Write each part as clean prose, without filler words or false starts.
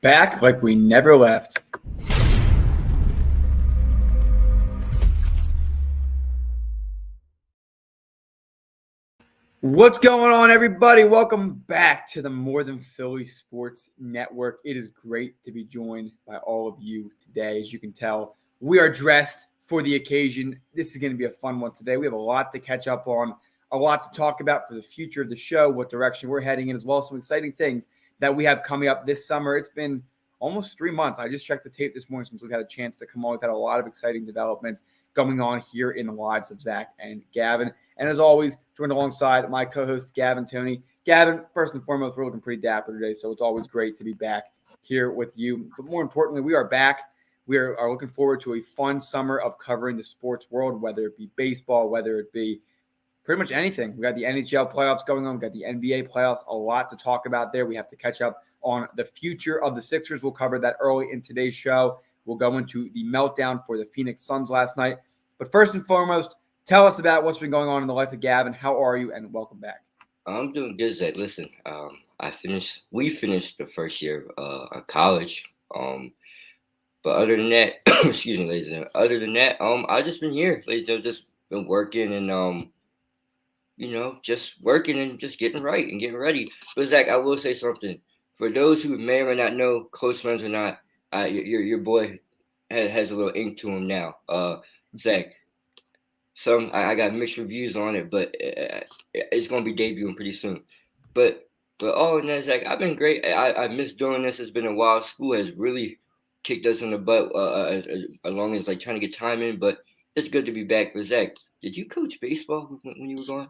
back like we never left. What's going on, everybody? Welcome back to the More Than Philly Sports Network. It is great to be joined by all of you today. As you can tell, we are dressed for the occasion. This is going to be a fun one today. We have a lot to catch up on, a lot to talk about for the future of the show, what direction we're heading in, as well as some exciting things that we have coming up this summer. It's been almost 3 months. I just checked the tape this morning since we've had a chance to come on. We've had a lot of exciting developments going on here in the lives of Zach and Gaven. And as always, joined alongside my co-host, Gavin Tony. Gavin, first and foremost, we're looking pretty dapper today, so it's always great to be back here with you. But more importantly, we are back. We are looking forward to a fun summer of covering the sports world, whether it be baseball, whether it be pretty much anything. We got the NHL playoffs going on. We got the NBA playoffs. A lot to talk about there. We have to catch up on the future of the Sixers. We'll cover that early in today's show. We'll go into the meltdown for the Phoenix Suns last night. But first and foremost, tell us about what's been going on in the life of Gavin. How are you? And welcome back. I'm doing good, Zach. Listen, we finished the first year of college. But other than that, excuse me, ladies and gentlemen. Other than that, I just been here, ladies and gentlemen, just been working and just working and just getting right and getting ready. But Zach, I will say something. For those who may or may not know, close friends or not, your boy has a little ink to him now. Zach. I got mixed reviews on it, but it's gonna be debuting pretty soon. But all in that, Zach, I've been great. I miss doing this. It's been a while. School has really kicked us in the butt along as like trying to get time in. But it's good to be back. But Zach, did you coach baseball when you were going?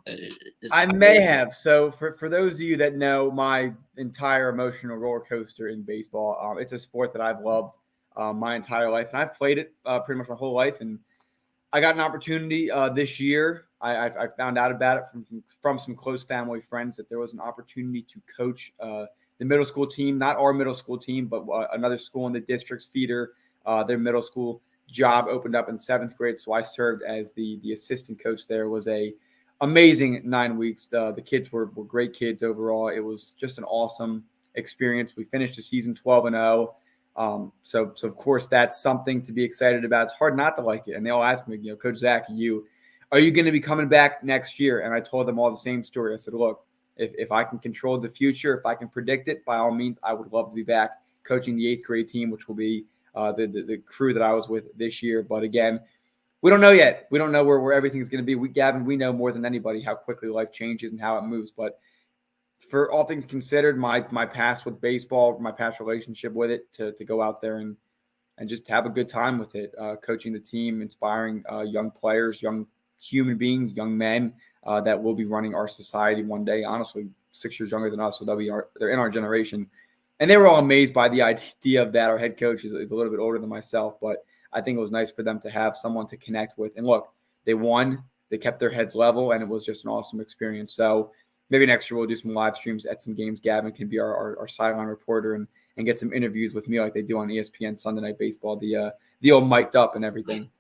I may have. So for those of you that know my entire emotional roller coaster in baseball, it's a sport that I've loved my entire life, and I've played it pretty much my whole life. And I got an opportunity this year. I found out about it from some close family friends that there was an opportunity to coach the middle school team, not our middle school team, but another school in the district's feeder. Their middle school job opened up in 7th grade, so I served as the assistant coach there. It was a amazing 9 weeks. The kids were great kids overall. It was just an awesome experience. We finished the season 12-0. So of course that's something to be excited about. It's hard not to like it. And they all ask me, Coach Zach, are you going to be coming back next year? And I told them all the same story. I said, look, if I can control the future, if I can predict it, by all means, I would love to be back coaching the 8th grade team, which will be the crew that I was with this year. But again, we don't know yet. We don't know where everything's going to be. Gavin, we know more than anybody how quickly life changes and how it moves. But for all things considered, my past with baseball, my past relationship with it, to go out there and just have a good time with it, coaching the team, inspiring young players, young human beings, young men that will be running our society one day. Honestly, 6 years younger than us, so they're in our generation. And they were all amazed by the idea of that. Our head coach is a little bit older than myself, but I think it was nice for them to have someone to connect with. And look, they won, they kept their heads level, and it was just an awesome experience. So maybe next year we'll do some live streams at some games. Gavin can be our sideline reporter and get some interviews with me like they do on ESPN Sunday Night Baseball, the old mic'd up and everything.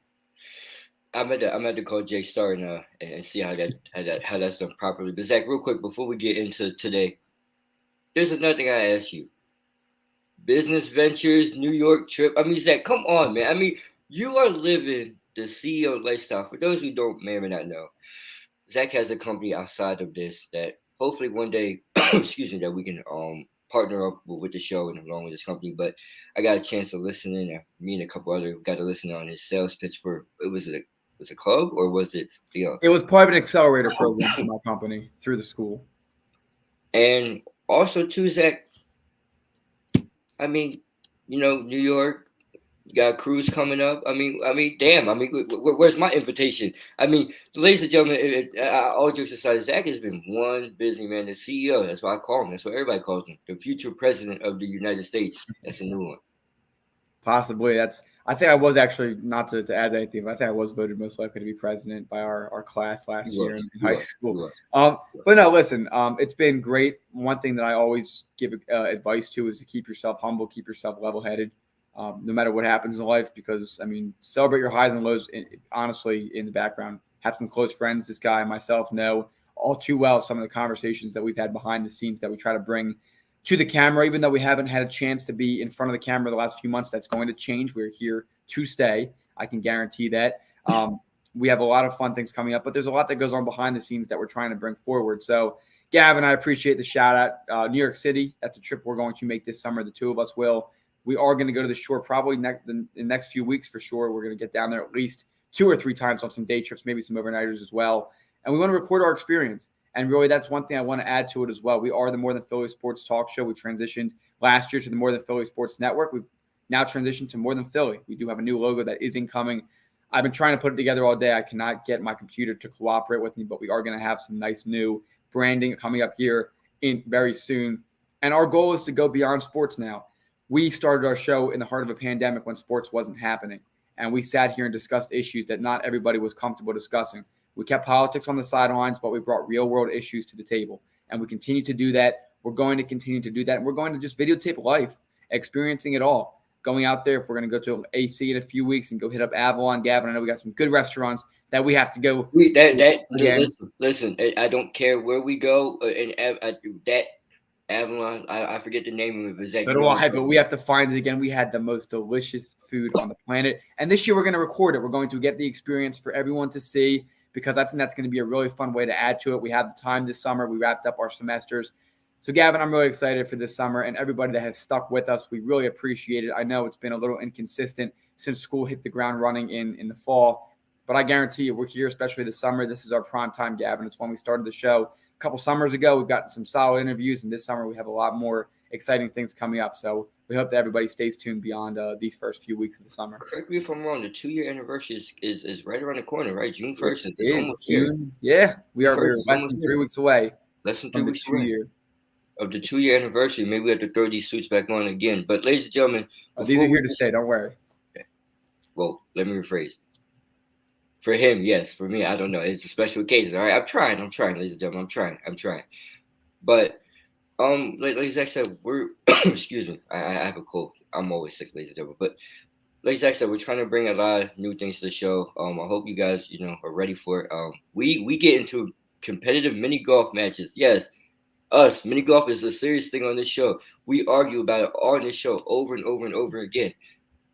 I'm at to call Jake Starr and see how that's done properly. But Zach, real quick before we get into today, there's another thing I ask you. Business ventures, New York trip. I mean, Zach, come on, man. I mean, you are living the CEO lifestyle. For those who may or may not know, Zach has a company outside of this that hopefully one day, excuse me, that we can partner up with the show and along with this company. But I got a chance to listen in. Me and a couple other got to listen on his sales pitch for was it a club or was it something else? It was part of an accelerator program for my company through the school. And also too, Zach, I mean, New York. You got a cruise coming up. I mean, damn. I mean, where's my invitation? I mean, ladies and gentlemen, all jokes aside, Zach has been one busy man, the CEO. That's why I call him. That's what everybody calls him, the future president of the United States. That's a new one. Possibly. I think I was actually, not to add anything, but I think I was voted most likely to be president by our class last year in high school. But no, listen, it's been great. One thing that I always give advice to is to keep yourself humble, keep yourself level-headed. No matter what happens in life, because, I mean, celebrate your highs and lows, honestly, in the background. Have some close friends. This guy and myself know all too well some of the conversations that we've had behind the scenes that we try to bring to the camera, even though we haven't had a chance to be in front of the camera the last few months. That's going to change. We're here to stay. I can guarantee that. We have a lot of fun things coming up, but there's a lot that goes on behind the scenes that we're trying to bring forward. So, Gavin, I appreciate the shout out. New York City, that's a trip we're going to make this summer. The two of us will. We are going to go to the shore probably the next few weeks for sure. We're going to get down there at least 2 or 3 times on some day trips, maybe some overnighters as well. And we want to record our experience. And really, that's one thing I want to add to it as well. We are the More Than Philly Sports Talk Show. We transitioned last year to the More Than Philly Sports Network. We've now transitioned to More Than Philly. We do have a new logo that is incoming. I've been trying to put it together all day. I cannot get my computer to cooperate with me, but we are going to have some nice new branding coming up here in very soon. And our goal is to go beyond sports now. We started our show in the heart of a pandemic when sports wasn't happening. And we sat here and discussed issues that not everybody was comfortable discussing. We kept politics on the sidelines, but we brought real world issues to the table. And we continue to do that. We're going to continue to do that. And we're going to just videotape life, experiencing it all. Going out there, if we're going to go to AC in a few weeks and go hit up Avalon, Gavin, I know we got some good restaurants that we have to go. Listen, I don't care where we go. That Avalon, I forget the name of it. So do I, but we have to find it again. We had the most delicious food on the planet. And this year we're going to record it. We're going to get the experience for everyone to see because I think that's going to be a really fun way to add to it. We have the time this summer. We wrapped up our semesters. So, Gavin, I'm really excited for this summer and everybody that has stuck with us. We really appreciate it. I know it's been a little inconsistent since school hit the ground running in the fall, but I guarantee you we're here, especially this summer. This is our prime time, Gavin. It's when we started the show a couple summers ago. We've gotten some solid interviews, and this summer we have a lot more exciting things coming up. So we hope that everybody stays tuned beyond these first few weeks of the summer. Correct me if I'm wrong. The 2-year anniversary is right around the corner, right? June 1st. It's almost June. Yeah, we're less than 3 weeks away. Less than 3 weeks away. Of the 2-year anniversary, maybe we have to throw these suits back on again. But, ladies and gentlemen, these are here to stay. Don't worry. Okay. Well, let me rephrase. For him, yes. For me, I don't know. It's a special occasion. All right, I'm trying, ladies and gentlemen. I'm trying. But, like Zach said, we're excuse me. I have a cold. I'm always sick, ladies and gentlemen. But, like Zach said, we're trying to bring a lot of new things to the show. I hope you guys, are ready for it. We get into competitive mini golf matches. Yes. Us, mini golf is a serious thing on this show. We argue about it on this show over and over and over again.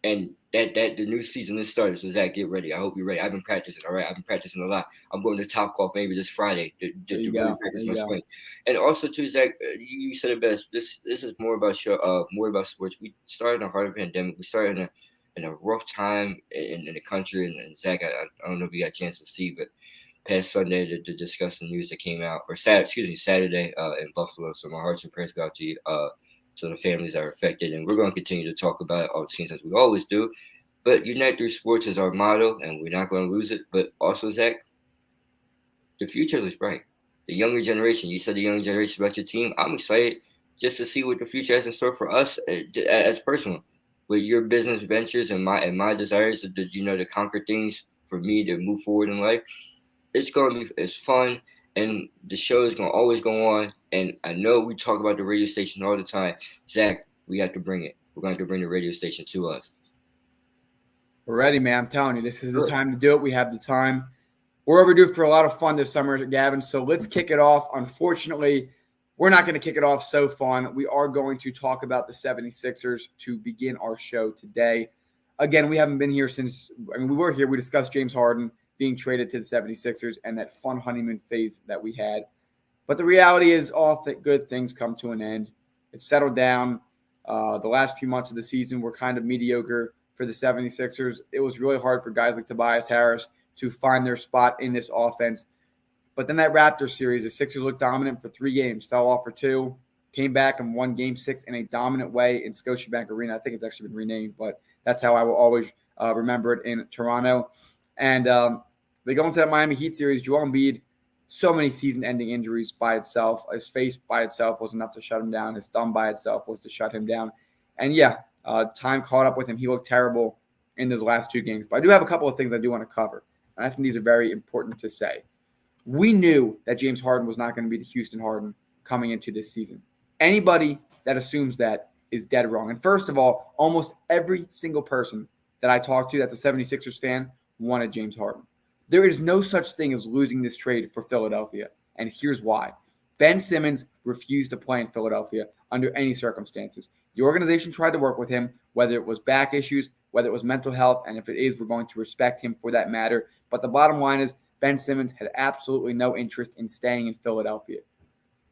And that the new season is started. So Zach, get ready. I hope you're ready. I've been practicing. All right, I've been practicing a lot. I'm going to Top Golf maybe this Friday to really practice my swing. And also too, Zach, you said it best. This is more about sports. We started in the heart of the pandemic. We started in a rough time in the country. And Zach, I don't know if you got a chance to see, but past Sunday to discuss the news that came out, or Saturday in Buffalo. So my hearts and prayers go out to you, to the families that are affected. And we're going to continue to talk about it all the scenes as we always do. But unite through sports is our motto, and we're not going to lose it. But also, Zach, the future looks bright. The younger generation, you said the younger generation about your team. I'm excited just to see what the future has in store for us as personal. With your business ventures and my desires to conquer things for me to move forward in life. It's fun, and the show is going to always go on. And I know we talk about the radio station all the time. Zach, we have to bring it. We're going to have to bring the radio station to us. We're ready, man. I'm telling you, this is the time to do it. We have the time. We're overdue for a lot of fun this summer, Gavin. So let's kick it off. Unfortunately, we're not going to kick it off so fun. We are going to talk about the 76ers to begin our show today. Again, we haven't been here since – we were here. We discussed James Harden being traded to the 76ers and that fun honeymoon phase that we had. But the reality is all good things come to an end. It's settled down. The last few months of the season were kind of mediocre for the 76ers. It was really hard for guys like Tobias Harris to find their spot in this offense. But then that Raptors series, the Sixers looked dominant for 3 games, fell off for 2, came back and won Game 6 in a dominant way in Scotiabank Arena. I think it's actually been renamed, but that's how I will always remember it in Toronto. And they go into that Miami Heat series. Joel Embiid, so many season-ending injuries by itself. His face by itself was enough to shut him down. His thumb by itself was to shut him down. And, time caught up with him. He looked terrible in those last 2 games. But I do have a couple of things I do want to cover. And I think these are very important to say. We knew that James Harden was not going to be the Houston Harden coming into this season. Anybody that assumes that is dead wrong. And first of all, almost every single person that I talked to that's a 76ers fan wanted James Harden. There is no such thing as losing this trade for Philadelphia, and here's why. Ben Simmons refused to play in Philadelphia under any circumstances. The organization tried to work with him, whether it was back issues, whether it was mental health, and if it is, we're going to respect him for that matter. But the bottom line is Ben Simmons had absolutely no interest in staying in Philadelphia.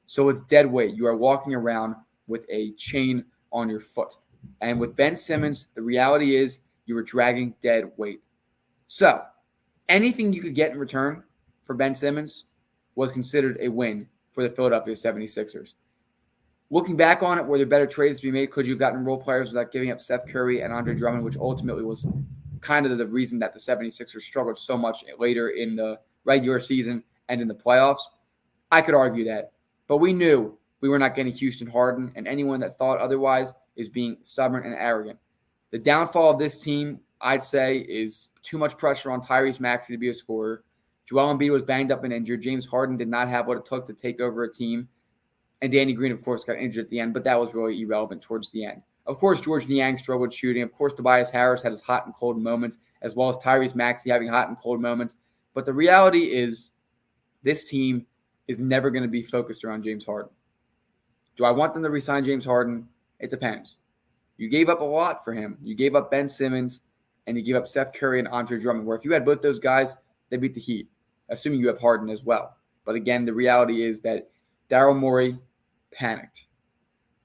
So it's dead weight. You are walking around with a chain on your foot. And with Ben Simmons, the reality is you were dragging dead weight. So anything you could get in return for Ben Simmons was considered a win for the Philadelphia 76ers. Looking back on it, were there better trades to be made? Could you have gotten role players without giving up Steph Curry and Andre Drummond, which ultimately was kind of the reason that the 76ers struggled so much later in the regular season and in the playoffs? I could argue that. But we knew we were not getting Houston Harden, and anyone that thought otherwise is being stubborn and arrogant. The downfall of this team, I'd say, is too much pressure on Tyrese Maxey to be a scorer. Joel Embiid was banged up and injured. James Harden did not have what it took to take over a team. And Danny Green, of course, got injured at the end, but that was really irrelevant towards the end. Of course, George Niang struggled shooting. Of course, Tobias Harris had his hot and cold moments, as well as Tyrese Maxey having hot and cold moments. But the reality is this team is never going to be focused around James Harden. Do I want them to resign James Harden? It depends. You gave up a lot for him. You gave up Ben Simmons, and you gave up Steph Curry and Andre Drummond, where if you had both those guys, they beat the Heat, assuming you have Harden as well. But again, the reality is that Daryl Morey panicked.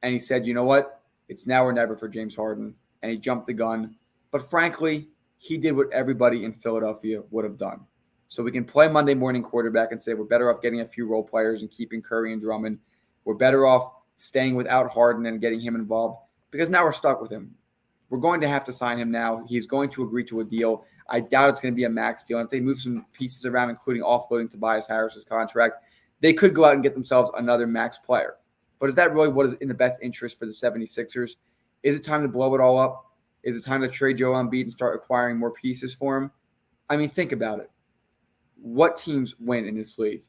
And he said, you know what? It's now or never for James Harden. And he jumped the gun. But frankly, he did what everybody in Philadelphia would have done. So we can play Monday morning quarterback and say we're better off getting a few role players and keeping Curry and Drummond. We're better off staying without Harden and getting him involved because now we're stuck with him. We're going to have to sign him now. He's going to agree to a deal. I doubt it's going to be a max deal. And if they move some pieces around, including offloading Tobias Harris's contract, they could go out and get themselves another max player. But is that really what is in the best interest for the 76ers? Is it time to blow it all up? Is it time to trade Joel Embiid and start acquiring more pieces for him? I mean, think about it. What teams win in this league?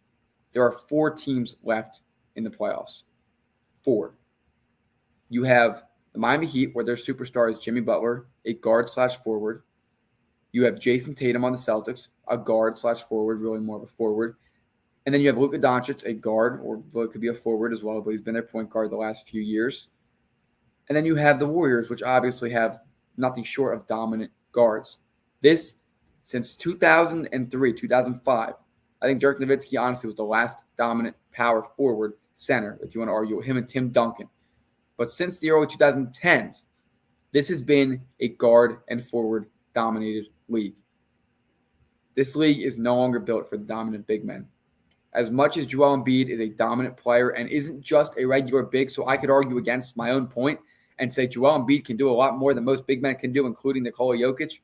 There are 4 teams left in the playoffs. 4. You have the Miami Heat, where their superstar is Jimmy Butler, a guard/forward. You have Jason Tatum on the Celtics, a guard/forward, really more of a forward. And then you have Luka Doncic, a guard, or it could be a forward as well, but he's been their point guard the last few years. And then you have the Warriors, which obviously have nothing short of dominant guards. This, since 2003, 2005, I think Dirk Nowitzki honestly was the last dominant power forward center, if you want to argue, him and Tim Duncan. But since the early 2010s, this has been a guard and forward dominated league. This league is no longer built for the dominant big men. As much as Joel Embiid is a dominant player and isn't just a regular big, so I could argue against my own point and say Joel Embiid can do a lot more than most big men can do, including Nikola Jokic.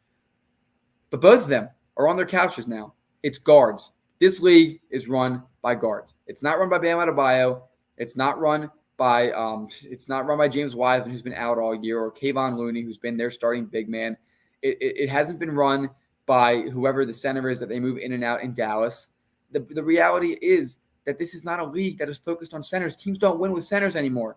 But both of them are on their couches now. It's guards. This league is run by guards. It's not run by Bam Adebayo. It's not run by James Wiseman, who's been out all year, or Kayvon Looney, who's been their starting big man. It hasn't been run by whoever the center is that they move in and out in Dallas. The reality is that this is not a league that is focused on centers. Teams don't win with centers anymore.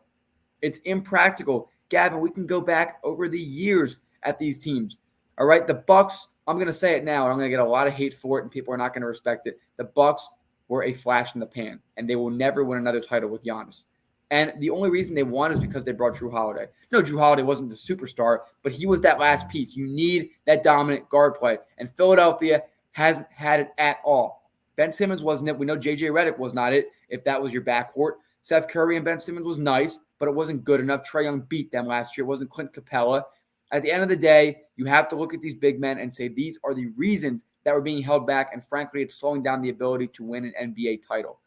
It's impractical. Gavin, we can go back over the years at these teams. All right, the Bucks, I'm going to say it now, and I'm going to get a lot of hate for it, and people are not going to respect it. The Bucks were a flash in the pan, and they will never win another title with Giannis. And the only reason they won is because they brought Drew Holiday. No, Drew Holiday wasn't the superstar, but he was that last piece. You need that dominant guard play, and Philadelphia hasn't had it at all. Ben Simmons wasn't it. We know J.J. Redick was not it, if that was your backcourt. Seth Curry and Ben Simmons was nice, but it wasn't good enough. Trae Young beat them last year. It wasn't Clint Capella. At the end of the day, you have to look at these big men and say these are the reasons that we're being held back, and frankly, it's slowing down the ability to win an NBA title.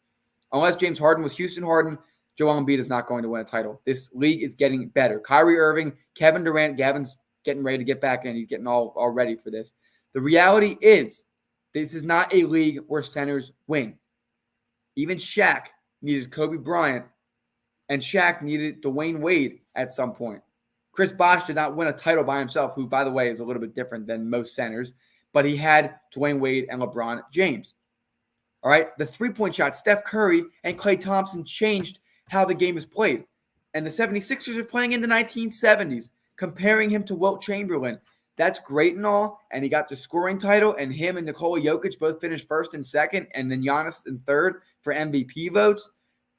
Unless James Harden was Houston Harden, Joel Embiid is not going to win a title. This league is getting better. Kyrie Irving, Kevin Durant, Gavin's getting ready to get back in. He's getting all ready for this. The reality is this is not a league where centers win. Even Shaq needed Kobe Bryant, and Shaq needed Dwayne Wade at some point. Chris Bosh did not win a title by himself, who, by the way, is a little bit different than most centers, but he had Dwayne Wade and LeBron James. All right, the three-point shot, Steph Curry and Klay Thompson changed how the game is played. And the 76ers are playing in the 1970s, comparing him to Wilt Chamberlain. That's great and all, and he got the scoring title, and him and Nikola Jokic both finished first and second, and then Giannis in third for MVP votes.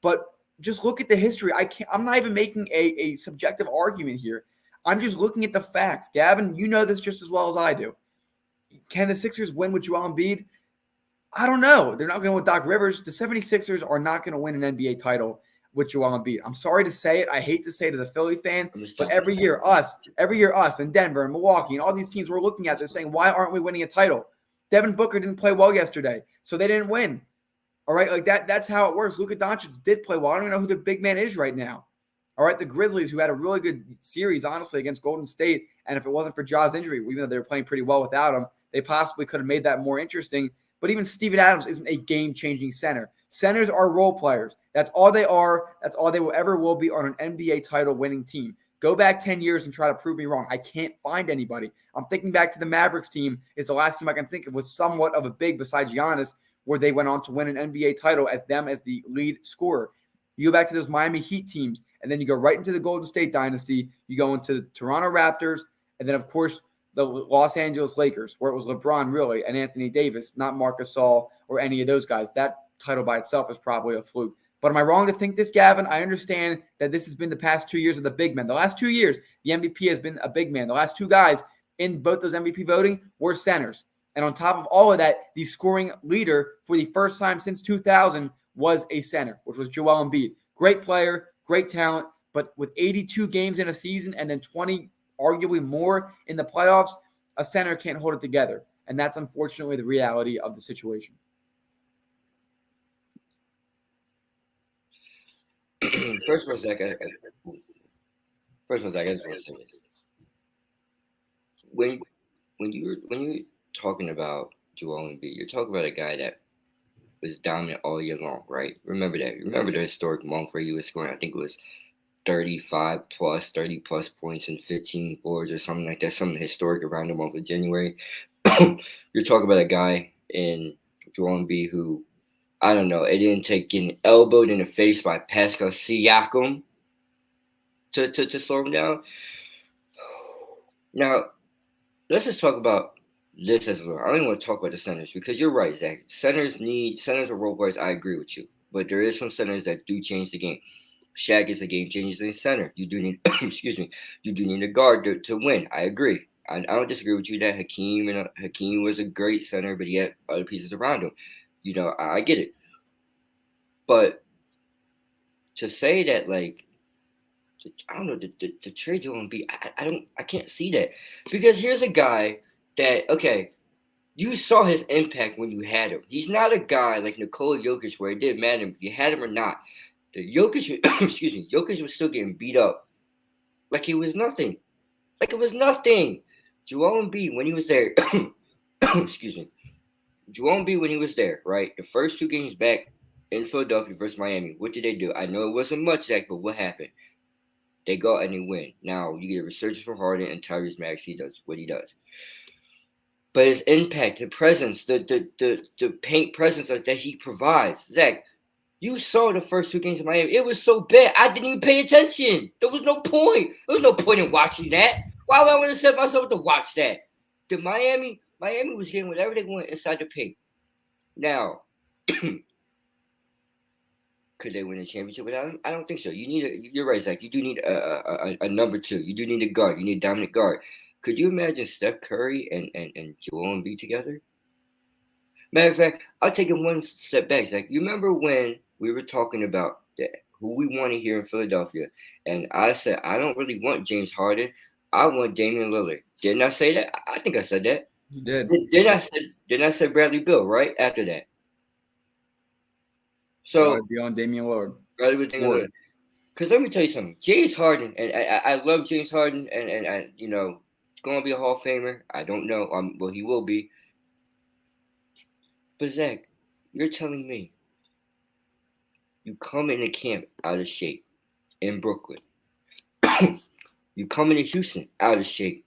But just look at the history. I'm not even making a subjective argument here. I'm just looking at the facts. Gavin, you know this just as well as I do. Can the Sixers win with Joel Embiid? I don't know. They're not going with Doc Rivers. The 76ers are not going to win an NBA title with Joel Embiid. I'm sorry to say it. I hate to say it as a Philly fan, but every year us and Denver and Milwaukee and all these teams we're looking at, they're saying, why aren't we winning a title? Devin Booker didn't play well yesterday, so they didn't win. All right, like that's how it works. Luka Doncic did play well. I don't even know who the big man is right now. All right, the Grizzlies, who had a really good series, honestly, against Golden State, and if it wasn't for Ja's injury, even though they were playing pretty well without him, they possibly could have made that more interesting. But even Steven Adams isn't a game-changing center. Centers are role players. That's all they are. That's all they will ever will be on an NBA title-winning team. Go back 10 years and try to prove me wrong. I can't find anybody. I'm thinking back to the Mavericks team. It's the last team I can think of was somewhat of a big besides Giannis, where they went on to win an NBA title as them as the lead scorer. You go back to those Miami Heat teams, and then you go right into the Golden State dynasty. You go into the Toronto Raptors, and then, of course, the Los Angeles Lakers, where it was LeBron, really, and Anthony Davis, not Marc Gasol or any of those guys. That title by itself is probably a fluke. But am I wrong to think this, Gavin? I understand that this has been the past 2 years of the big men. The last 2 years, the MVP has been a big man. The last two guys in both those MVP voting were centers. And on top of all of that, the scoring leader for the first time since 2000 was a center, which was Joel Embiid. Great player, great talent, but with 82 games in a season and then 20, arguably more in the playoffs, a center can't hold it together. And that's unfortunately the reality of the situation. First of all, Zach, I just want to say this. When you're talking about Joel Embiid, you're talking about a guy that was dominant all year long, right? Remember that. Remember the historic month where he was scoring, I think it was 30 plus points and 15 boards or something like that, something historic around the month of January. You're talking about a guy in Joel Embiid who, I don't know, it didn't take getting elbowed in the face by Pascal Siakam to slow him down. Now, let's just talk about this as well. I don't even want to talk about the centers because you're right, Zach. Centers are role players. I agree with you. But there is some centers that do change the game. Shaq is a game changer in center. You do need, you do need a guard to win. I agree. I don't disagree with you that Hakeem was a great center, but he had other pieces around him. You know, I get it. But to say that, like, I don't know, to trade Joel Embiid, I can't see that. Because here's a guy that, okay, you saw his impact when you had him. He's not a guy like Nikola Jokic where it didn't matter if you had him or not. The Jokic was still getting beat up like it was nothing. Like it was nothing. Joel Embiid, when he was there, Joel Embiid, when he was there, right? The first two games back in Philadelphia versus Miami, what did they do? I know it wasn't much, Zach, but what happened? They go and they win. Now, you get a resurgence from Harden and Tyrese Maxey does what he does. But his impact, the presence, the paint presence that he provides. Zach, you saw the first two games of Miami. It was so bad. I didn't even pay attention. There was no point. There was no point in watching that. Why would I want to set myself to watch that? The Miami was getting whatever they want inside the paint. Now, could they win a championship without him? I don't think so. You're right, Zach. You do need a number two. You do need a guard. You need a dominant guard. Could you imagine Steph Curry and Joel Embiid together? Matter of fact, I'll take it one step back, Zach. You remember when we were talking about who we wanted here in Philadelphia, and I said, I don't really want James Harden. I want Damian Lillard. Didn't I say that? I think I said that. You did. Didn't I say Bradley Beal right after that? So be on Damian Lillard. Bradley with Damian Lillard. Because let me tell you something. James Harden, and I love James Harden, and you know, going to be a Hall of Famer. I don't know. Well, he will be. But Zach, you're telling me you come into camp out of shape in Brooklyn. You come into Houston out of shape.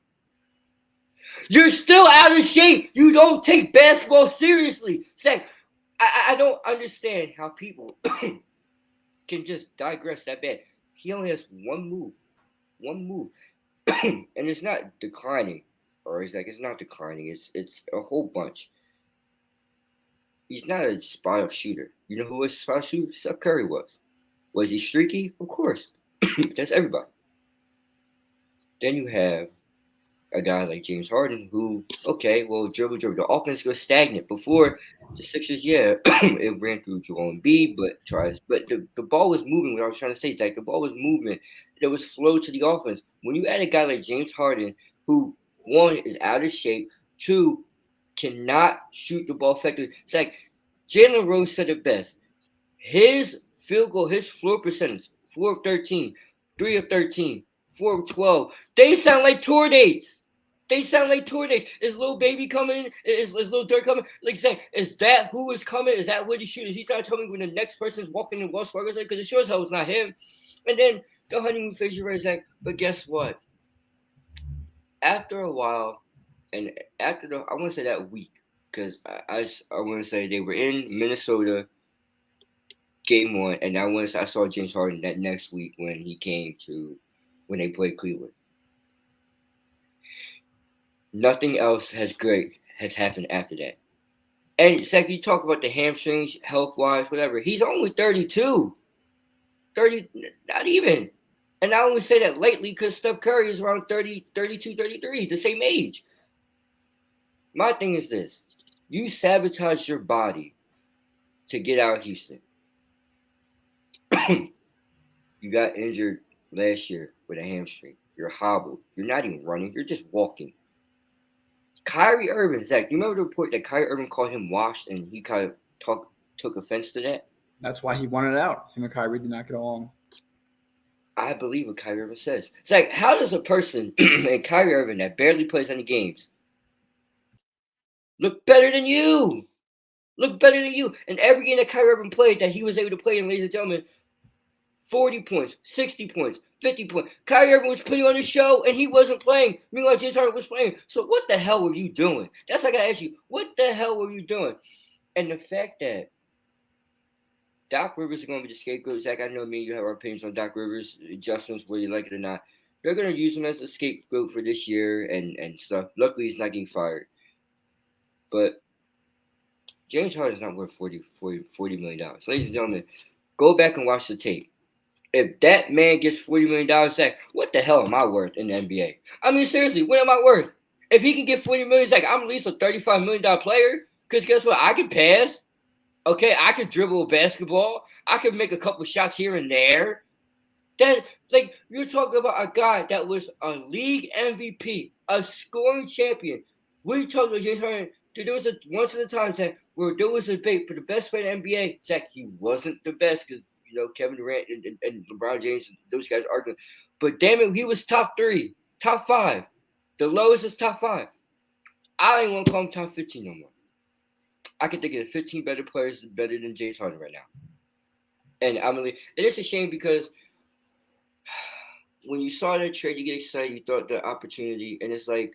You're still out of shape. You don't take basketball seriously. Zach, I don't understand how people can just digress that bad. He only has one move. And it's not declining. Or it's not declining. It's a whole bunch. He's not a spot-up shooter. You know who was a spot-up shooter? Steph Curry was. Was he streaky? Of course. That's everybody. Then you have a guy like James Harden who, okay, well, dribble. The offense goes stagnant. Before the Sixers, it ran through Joel Embiid, but the ball was moving. What I was trying to say is like the ball was moving. There was flow to the offense. When you add a guy like James Harden, who one is out of shape, two cannot shoot the ball effectively. It's like Jalen Rose said it best. His field goal, his floor percentage, 4 of 13, 3 of 13, 4 of 12. They sound like tour dates. Is little baby coming? Is little Dirk coming? Like say, is that who is coming? Is that what he shoot? Is he trying to tell me when the next person is walking in Wells Fargo? Because it sure as hell it's not him. And then the honeymoon phase, you're right, Zach. But guess what? After a while, and after I want to say that week, because I want to say they were in Minnesota game 1, and I saw James Harden that next week when they played Cleveland. Nothing else has happened after that. And it's like you talk about the hamstrings, health-wise, whatever. He's only 32. 30, not even. And I only say that lately because Steph Curry is around 30, 32, 33, the same age. My thing is this. You sabotage your body to get out of Houston. You got injured last year with a hamstring. You're hobbled. You're not even running. You're just walking. Kyrie Irving, Zach, do you remember the report that Kyrie Irving called him washed and he kind of took offense to that? That's why he wanted out. Him and Kyrie did not get along. I believe what Kyrie Irving says. It's like, how does a person and Kyrie Irving that barely plays any games look better than you? And every game that Kyrie Irving played that he was able to play in, ladies and gentlemen, 40 points, 60 points, 50 points. Kyrie Irving was putting on the show and he wasn't playing. Meanwhile, James Harden was playing. So what the hell were you doing? That's like I ask you, what the hell were you doing? And the fact that Doc Rivers is going to be the scapegoat. Zach, I know me and you have our opinions on Doc Rivers adjustments, whether you like it or not. They're going to use him as a scapegoat for this year and stuff. Luckily, he's not getting fired. But James Harden is not worth $40 million. Ladies and gentlemen, go back and watch the tape. If that man gets $40 million, Zach, what the hell am I worth in the NBA? I mean, seriously, what am I worth? If he can get $40 million, Zach, I'm at least a $35 million player. Because guess what? I can pass. Okay, I could dribble a basketball. I could make a couple shots here and there. That, like, you're talking about a guy that was a league MVP, a scoring champion. We talking about James Harden. There was once in a time, Zach, where there was a debate for the best player in the NBA. Zach, he wasn't the best because, Kevin Durant and LeBron James, those guys arguing. But damn it, he was top 3, top 5. The lowest is top 5. I ain't want to call him top 15 no more. I can think of 15 better players better than James Harden right now. And it's a shame because when you saw that trade, you get excited, you thought the opportunity, and it's like,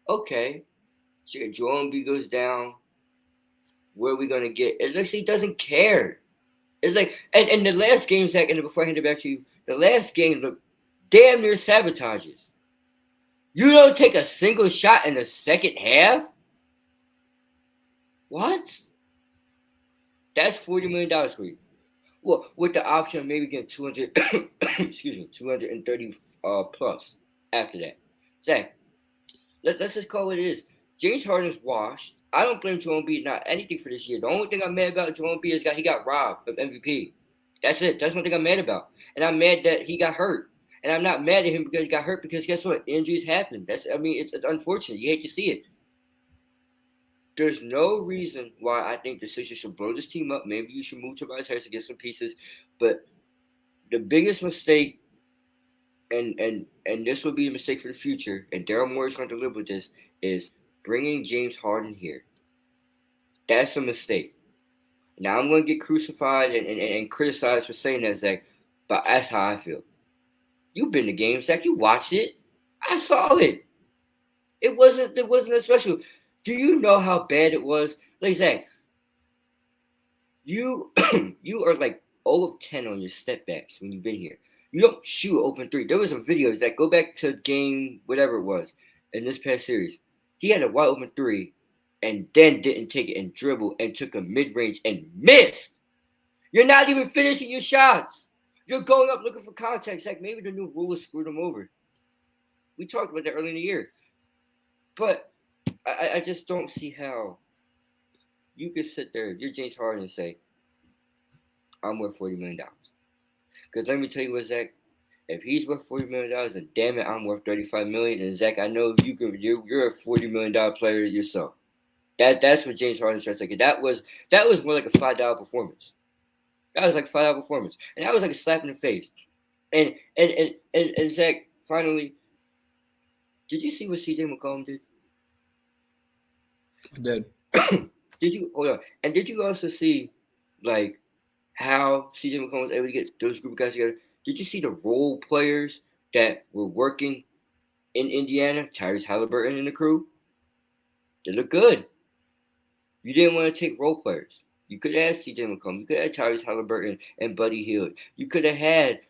okay, Joel Embiid goes down. Where are we going to get? It looks like he doesn't care. It's like, and the last game, Zach, and before I hand it back to you, the last game looked damn near sabotages. You don't take a single shot in the second half? What? That's $40 million for you. Well, with the option of maybe getting 230 plus after that. Zach, let's just call it what it is. James Harden's washed. I don't blame Joel Embiid, not anything for this year. The only thing I'm mad about Joel Embiid is that he got robbed of MVP. That's it. That's one thing I'm mad about. And I'm mad that he got hurt. And I'm not mad at him because he got hurt because guess what? Injuries happen. It's unfortunate. You hate to see it. There's no reason why I think the Sixers should blow this team up. Maybe you should move Tobias Harris to get some pieces. But the biggest mistake, and this will be a mistake for the future, and Daryl Morey's going to live with this, is bringing James Harden here. That's a mistake. Now I'm going to get crucified and criticized for saying that, Zach, but that's how I feel. You've been to games, Zach. You watched it. I saw it. It wasn't that special. Do you know how bad it was? Like, Zach, you are like 0 of 10 on your step backs when you've been here. You don't shoot open 3. There was a video, Zach, go back to game whatever it was in this past series. He had a wide open 3 and then didn't take it and dribble and took a mid-range and missed. You're not even finishing your shots. You're going up looking for contracts. Like maybe the new rules screwed them over. We talked about that early in the year. But I just don't see how you could sit there, you're James Harden, and say, I'm worth $40 million. Because let me tell you what, Zach, if he's worth $40 million, then damn it, I'm worth $35 million. And Zach, I know you're a $40 million player yourself. That's what James Harden starts like. That was more like a $5 performance. That was like a $5 performance. And that was like a slap in the face. And Zach, finally, did you see what CJ McCollum did? I did. Did you hold on? And did you also see like how CJ McCollum was able to get those group of guys together? Did you see the role players that were working in Indiana? Tyrese Halliburton and the crew. They look good. You didn't want to take role players. You could have had CJ McCollum. You could have had Tyrese Halliburton and Buddy Hield. You could have had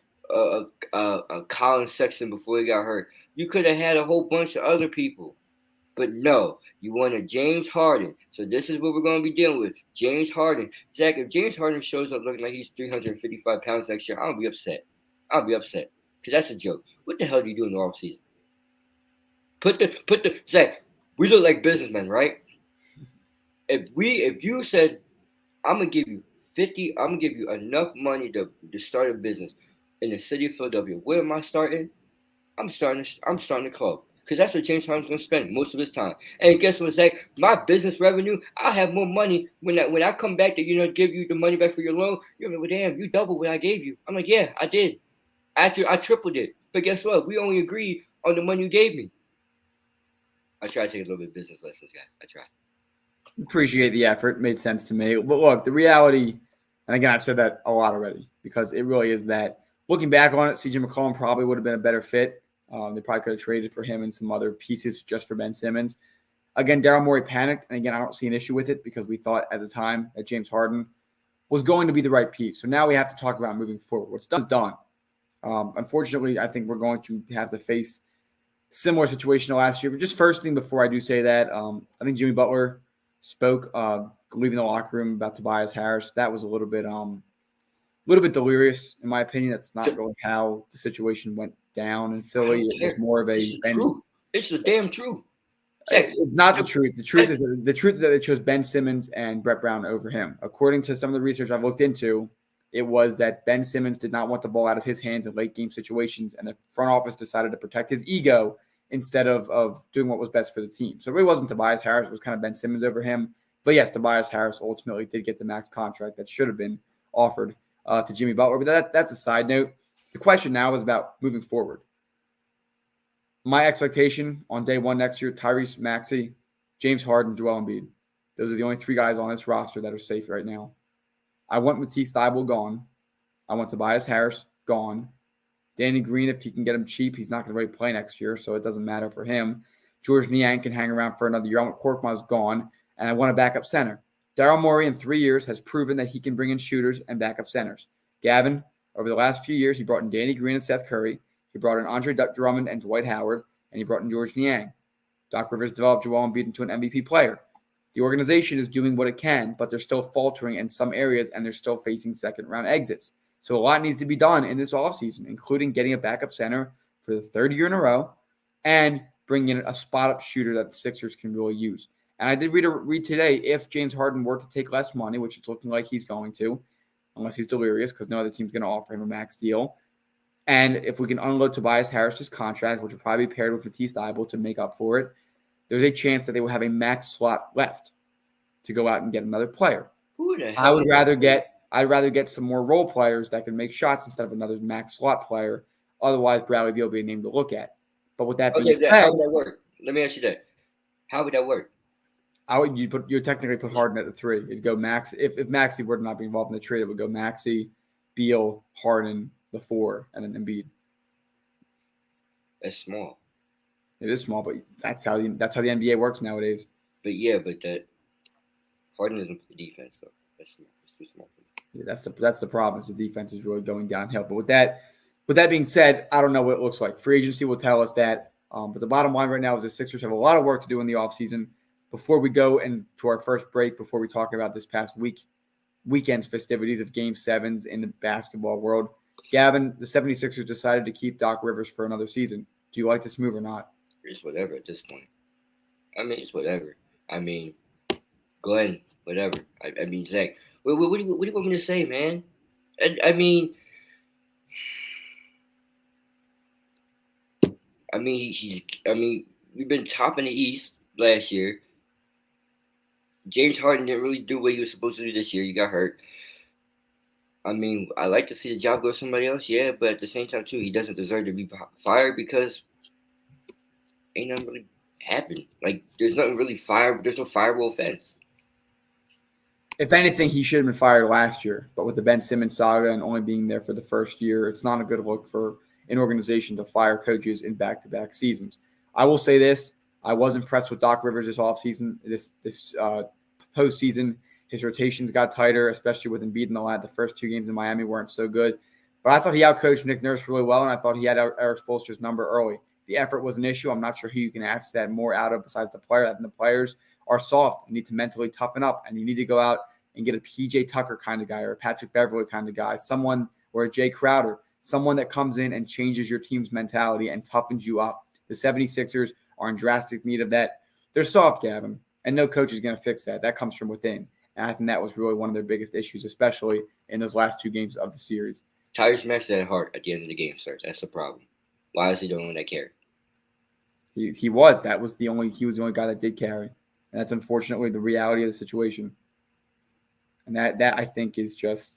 Colin Sexton before he got hurt. You could have had a whole bunch of other people. But no, you wanted James Harden. So this is what we're going to be dealing with. James Harden. Zach, if James Harden shows up looking like he's 355 pounds next year, I'll be upset. Because that's a joke. What the hell do you do in the offseason? Zach, we look like businessmen, right? If you said, I'm going to give you I'm going to give you enough money to start a business in the city of Philadelphia, where am I starting? I'm starting the club. Because that's what James Harden's going to spend most of his time. And guess what, Zach? My business revenue, I'll have more money when I come back to, give you the money back for your loan. You're like, well, damn, you doubled what I gave you. I'm like, yeah, I did. I tripled it. But guess what? We only agreed on the money you gave me. I try to take a little bit of business lessons, guys. I try. Appreciate the effort. Made sense to me. But look, the reality, and again, I've said that a lot already, because it really is that looking back on it, CJ McCollum probably would have been a better fit. They probably could have traded for him and some other pieces just for Ben Simmons. Again, Daryl Morey panicked. And again, I don't see an issue with it because we thought at the time that James Harden was going to be the right piece. So now we have to talk about moving forward. What's done is done. Unfortunately, I think we're going to have to face similar situation to last year. But just first thing before I do say that, I think Jimmy Butler spoke leaving the locker room about Tobias Harris. That was a little bit delirious, in my opinion. That's not really how the situation went down in Philly. It was more of a truth. It's the damn truth. It's not the truth. The truth is that they chose Ben Simmons and Brett Brown over him. According to some of the research I've looked into, it was that Ben Simmons did not want the ball out of his hands in late game situations, and the front office decided to protect his ego instead of doing what was best for the team. So it really wasn't Tobias Harris. It was kind of Ben Simmons over him. But yes, Tobias Harris ultimately did get the max contract that should have been offered to Jimmy Butler. But that's a side note. The question now is about moving forward. My expectation on day one next year, Tyrese Maxey, James Harden, Joel Embiid. Those are the only three guys on this roster that are safe right now. I want Matisse Thybulle gone. I want Tobias Harris gone. Danny Green, if he can get him cheap, he's not going to really play next year, so it doesn't matter for him. George Niang can hang around for another year. I want Korkmaz gone, and I want a backup center. Daryl Morey in 3 years has proven that he can bring in shooters and backup centers. Gavin, over the last few years, he brought in Danny Green and Seth Curry. He brought in Andre Drummond and Dwight Howard, and he brought in George Niang. Doc Rivers developed Joel Embiid into an MVP player. The organization is doing what it can, but they're still faltering in some areas, and they're still facing second-round exits. So a lot needs to be done in this offseason, including getting a backup center for the third year in a row and bringing in a spot-up shooter that the Sixers can really use. And I did read today, if James Harden were to take less money, which it's looking like he's going to, unless he's delirious because no other team's going to offer him a max deal, and if we can unload Tobias Harris's contract, which will probably be paired with Matisse Thybulle to make up for it, there's a chance that they will have a max slot left to go out and get another player. Who the hell? I'd rather get some more role players that can make shots instead of another max slot player. Otherwise, Bradley Beal will be a name to look at. But with that being said, how would that work? Let me ask you that. How would that work? You technically put Harden at the 3. It'd go Max. If Maxey were to not be involved in the trade, it would go Maxey, Beal, Harden, the 4, and then Embiid. That's small. It is small, but that's how the NBA works nowadays. But that Harden doesn't play defense, so that's too small for me. Yeah, that's the problem. Is the defense is really going downhill. But with that being said, I don't know what it looks like. Free agency will tell us that. But the bottom line right now is the Sixers have a lot of work to do in the offseason. Before we go into our first break, before we talk about this past weekend's festivities of Game 7s in the basketball world, Gavin, the 76ers decided to keep Doc Rivers for another season. Do you like this move or not? It's whatever at this point. I mean, it's whatever. I mean, Glenn, whatever. I mean, Zach. What do you want me to say, man? I mean, we've been top in the East last year. James Harden didn't really do what he was supposed to do this year. He got hurt. I mean, I like to see the job go to somebody else, yeah, but at the same time, too, he doesn't deserve to be fired because ain't nothing really happened. Like, there's nothing really there's no fireable offense. If anything, he should have been fired last year. But with the Ben Simmons saga and only being there for the first year, it's not a good look for an organization to fire coaches in back-to-back seasons. I will say this. I was impressed with Doc Rivers this offseason, this postseason. His rotations got tighter, especially with Embiid in the first two games in Miami weren't so good. But I thought he outcoached Nick Nurse really well, and I thought he had Eric Spoelstra's number early. The effort was an issue. I'm not sure who you can ask that more out of besides the player. I think the players are soft. You need to mentally toughen up, and you need to go out and get a PJ Tucker kind of guy or a Patrick Beverley kind of guy, someone or a Jay Crowder, someone that comes in and changes your team's mentality and toughens you up. The 76ers are in drastic need of that. They're soft, Gavin, and no coach is going to fix that. That comes from within. And I think that was really one of their biggest issues, especially in those last two games of the series. Tyrese Maxey had heart at the end of the game, sir. That's the problem. Why is he the only one that cared? He was. He was the only guy that did carry. And that's unfortunately the reality of the situation. And that I think is just,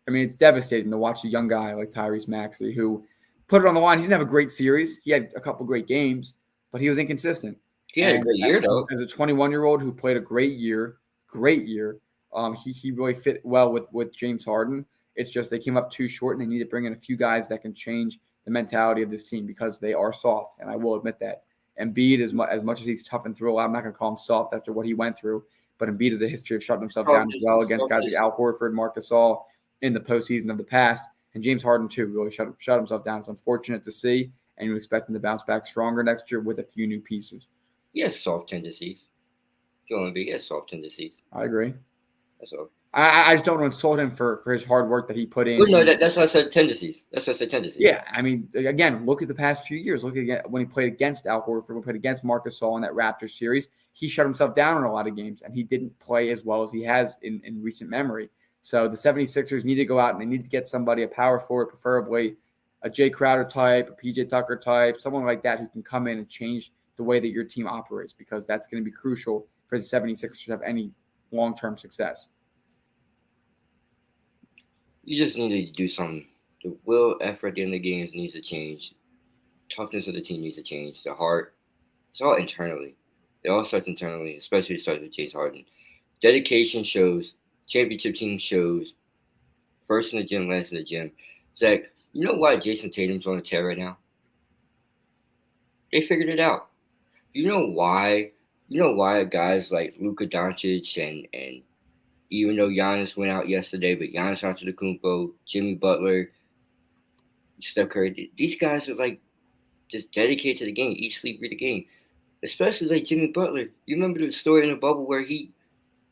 I mean, it's devastating to watch a young guy like Tyrese Maxey who put it on the line. He didn't have a great series. He had a couple great games, but he was inconsistent. He had a great year, though. As a 21-year-old who played a great year, he really fit well with James Harden. It's just they came up too short, and they need to bring in a few guys that can change the mentality of this team because they are soft, and I will admit that. Embiid, as much as he's tough and through, I'm not going to call him soft after what he went through, but Embiid has a history of shutting himself down as well against guys like Al Horford, Marc Gasol in the postseason of the past, and James Harden, too, really shut himself down. It's unfortunate to see, and you expect him to bounce back stronger next year with a few new pieces. He has soft tendencies. Joel Embiid has soft tendencies. I agree. That's all. I just don't want to insult him for his hard work that he put in. Well, no, that's why I said tendencies. Yeah, I mean, again, look at the past few years. Look at when he played against Al Horford, when he played against Marc Gasol in that Raptors series. He shut himself down in a lot of games, and he didn't play as well as he has in recent memory. So the 76ers need to go out and they need to get somebody, a power forward, preferably a Jay Crowder type, a PJ Tucker type, someone like that who can come in and change the way that your team operates, because that's going to be crucial for the 76ers to have any long-term success. You just need to do something. The will, effort at the end of the games needs to change. Toughness of the team needs to change. The heart, it's all internally. It all starts internally, especially it starts with James Harden. Dedication shows. Championship team shows. First in the gym, last in the gym. Zach, you know why Jason Tatum's on a tear right now? They figured it out. You know why? You know why guys like Luka Doncic and even though Giannis went out yesterday, but Giannis Antetokounmpo, Jimmy Butler, Steph Curry, these guys are like just dedicated to the game, eat, sleep, read the game. Especially like Jimmy Butler. You remember the story in the bubble where he,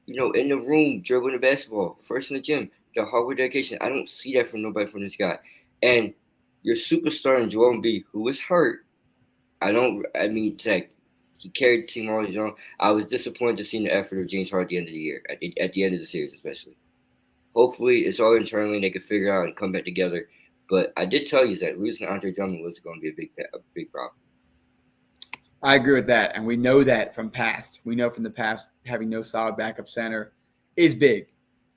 in the room dribbling the basketball, first in the gym, the hard work, dedication. I don't see that from nobody from this guy. And your superstar in Joel Embiid, who was hurt, Zach, he carried the team all his own. I was disappointed to see the effort of James Harden at the end of the year, at the end of the series especially. Hopefully, it's all internally and they can figure out and come back together. But I did tell you that losing Andre Drummond was going to be a big problem. I agree with that, and we know that from past. We know from the past having no solid backup center is big.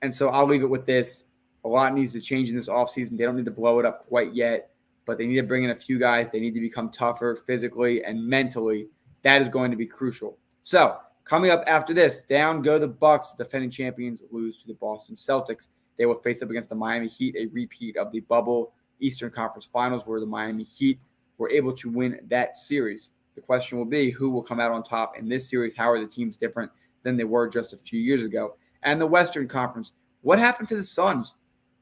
And so I'll leave it with this. A lot needs to change in this offseason. They don't need to blow it up quite yet, but they need to bring in a few guys. They need to become tougher physically and mentally. That is going to be crucial. So coming up after this, down go the Bucks. Defending champions lose to the Boston Celtics. They will face up against the Miami Heat, a repeat of the bubble Eastern Conference Finals where the Miami Heat were able to win that series. The question will be who will come out on top in this series. How are the teams different than they were just a few years ago? And the Western Conference, what happened to the Suns?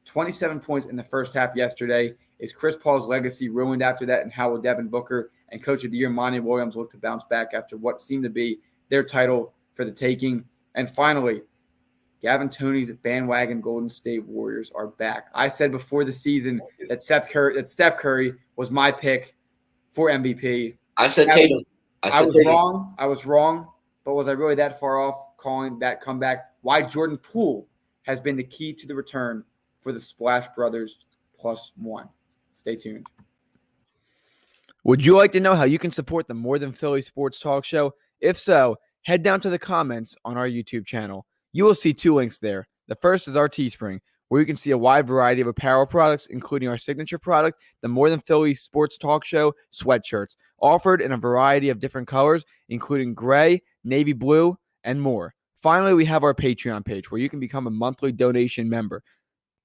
27 points in the first half yesterday. Is Chris Paul's legacy ruined after that? And how will Devin Booker and Coach of the Year Monty Williams look to bounce back after what seemed to be their title for the taking? And finally, Gavin Toney's bandwagon Golden State Warriors are back. I said before the season that Steph Curry was my pick for MVP. I said Gavin, Tatum. I was wrong. I was wrong. But was I really that far off calling that comeback? Why Jordan Poole has been the key to the return for the Splash Brothers +1. Stay tuned. Would you like to know how you can support the More Than Philly Sports Talk Show? If so, head down to the comments on our YouTube channel. You will see 2 links there. The first is our Teespring, where you can see a wide variety of apparel products, including our signature product, the More Than Philly Sports Talk Show sweatshirts, offered in a variety of different colors, including gray, navy blue, and more. Finally, we have our Patreon page, where you can become a monthly donation member.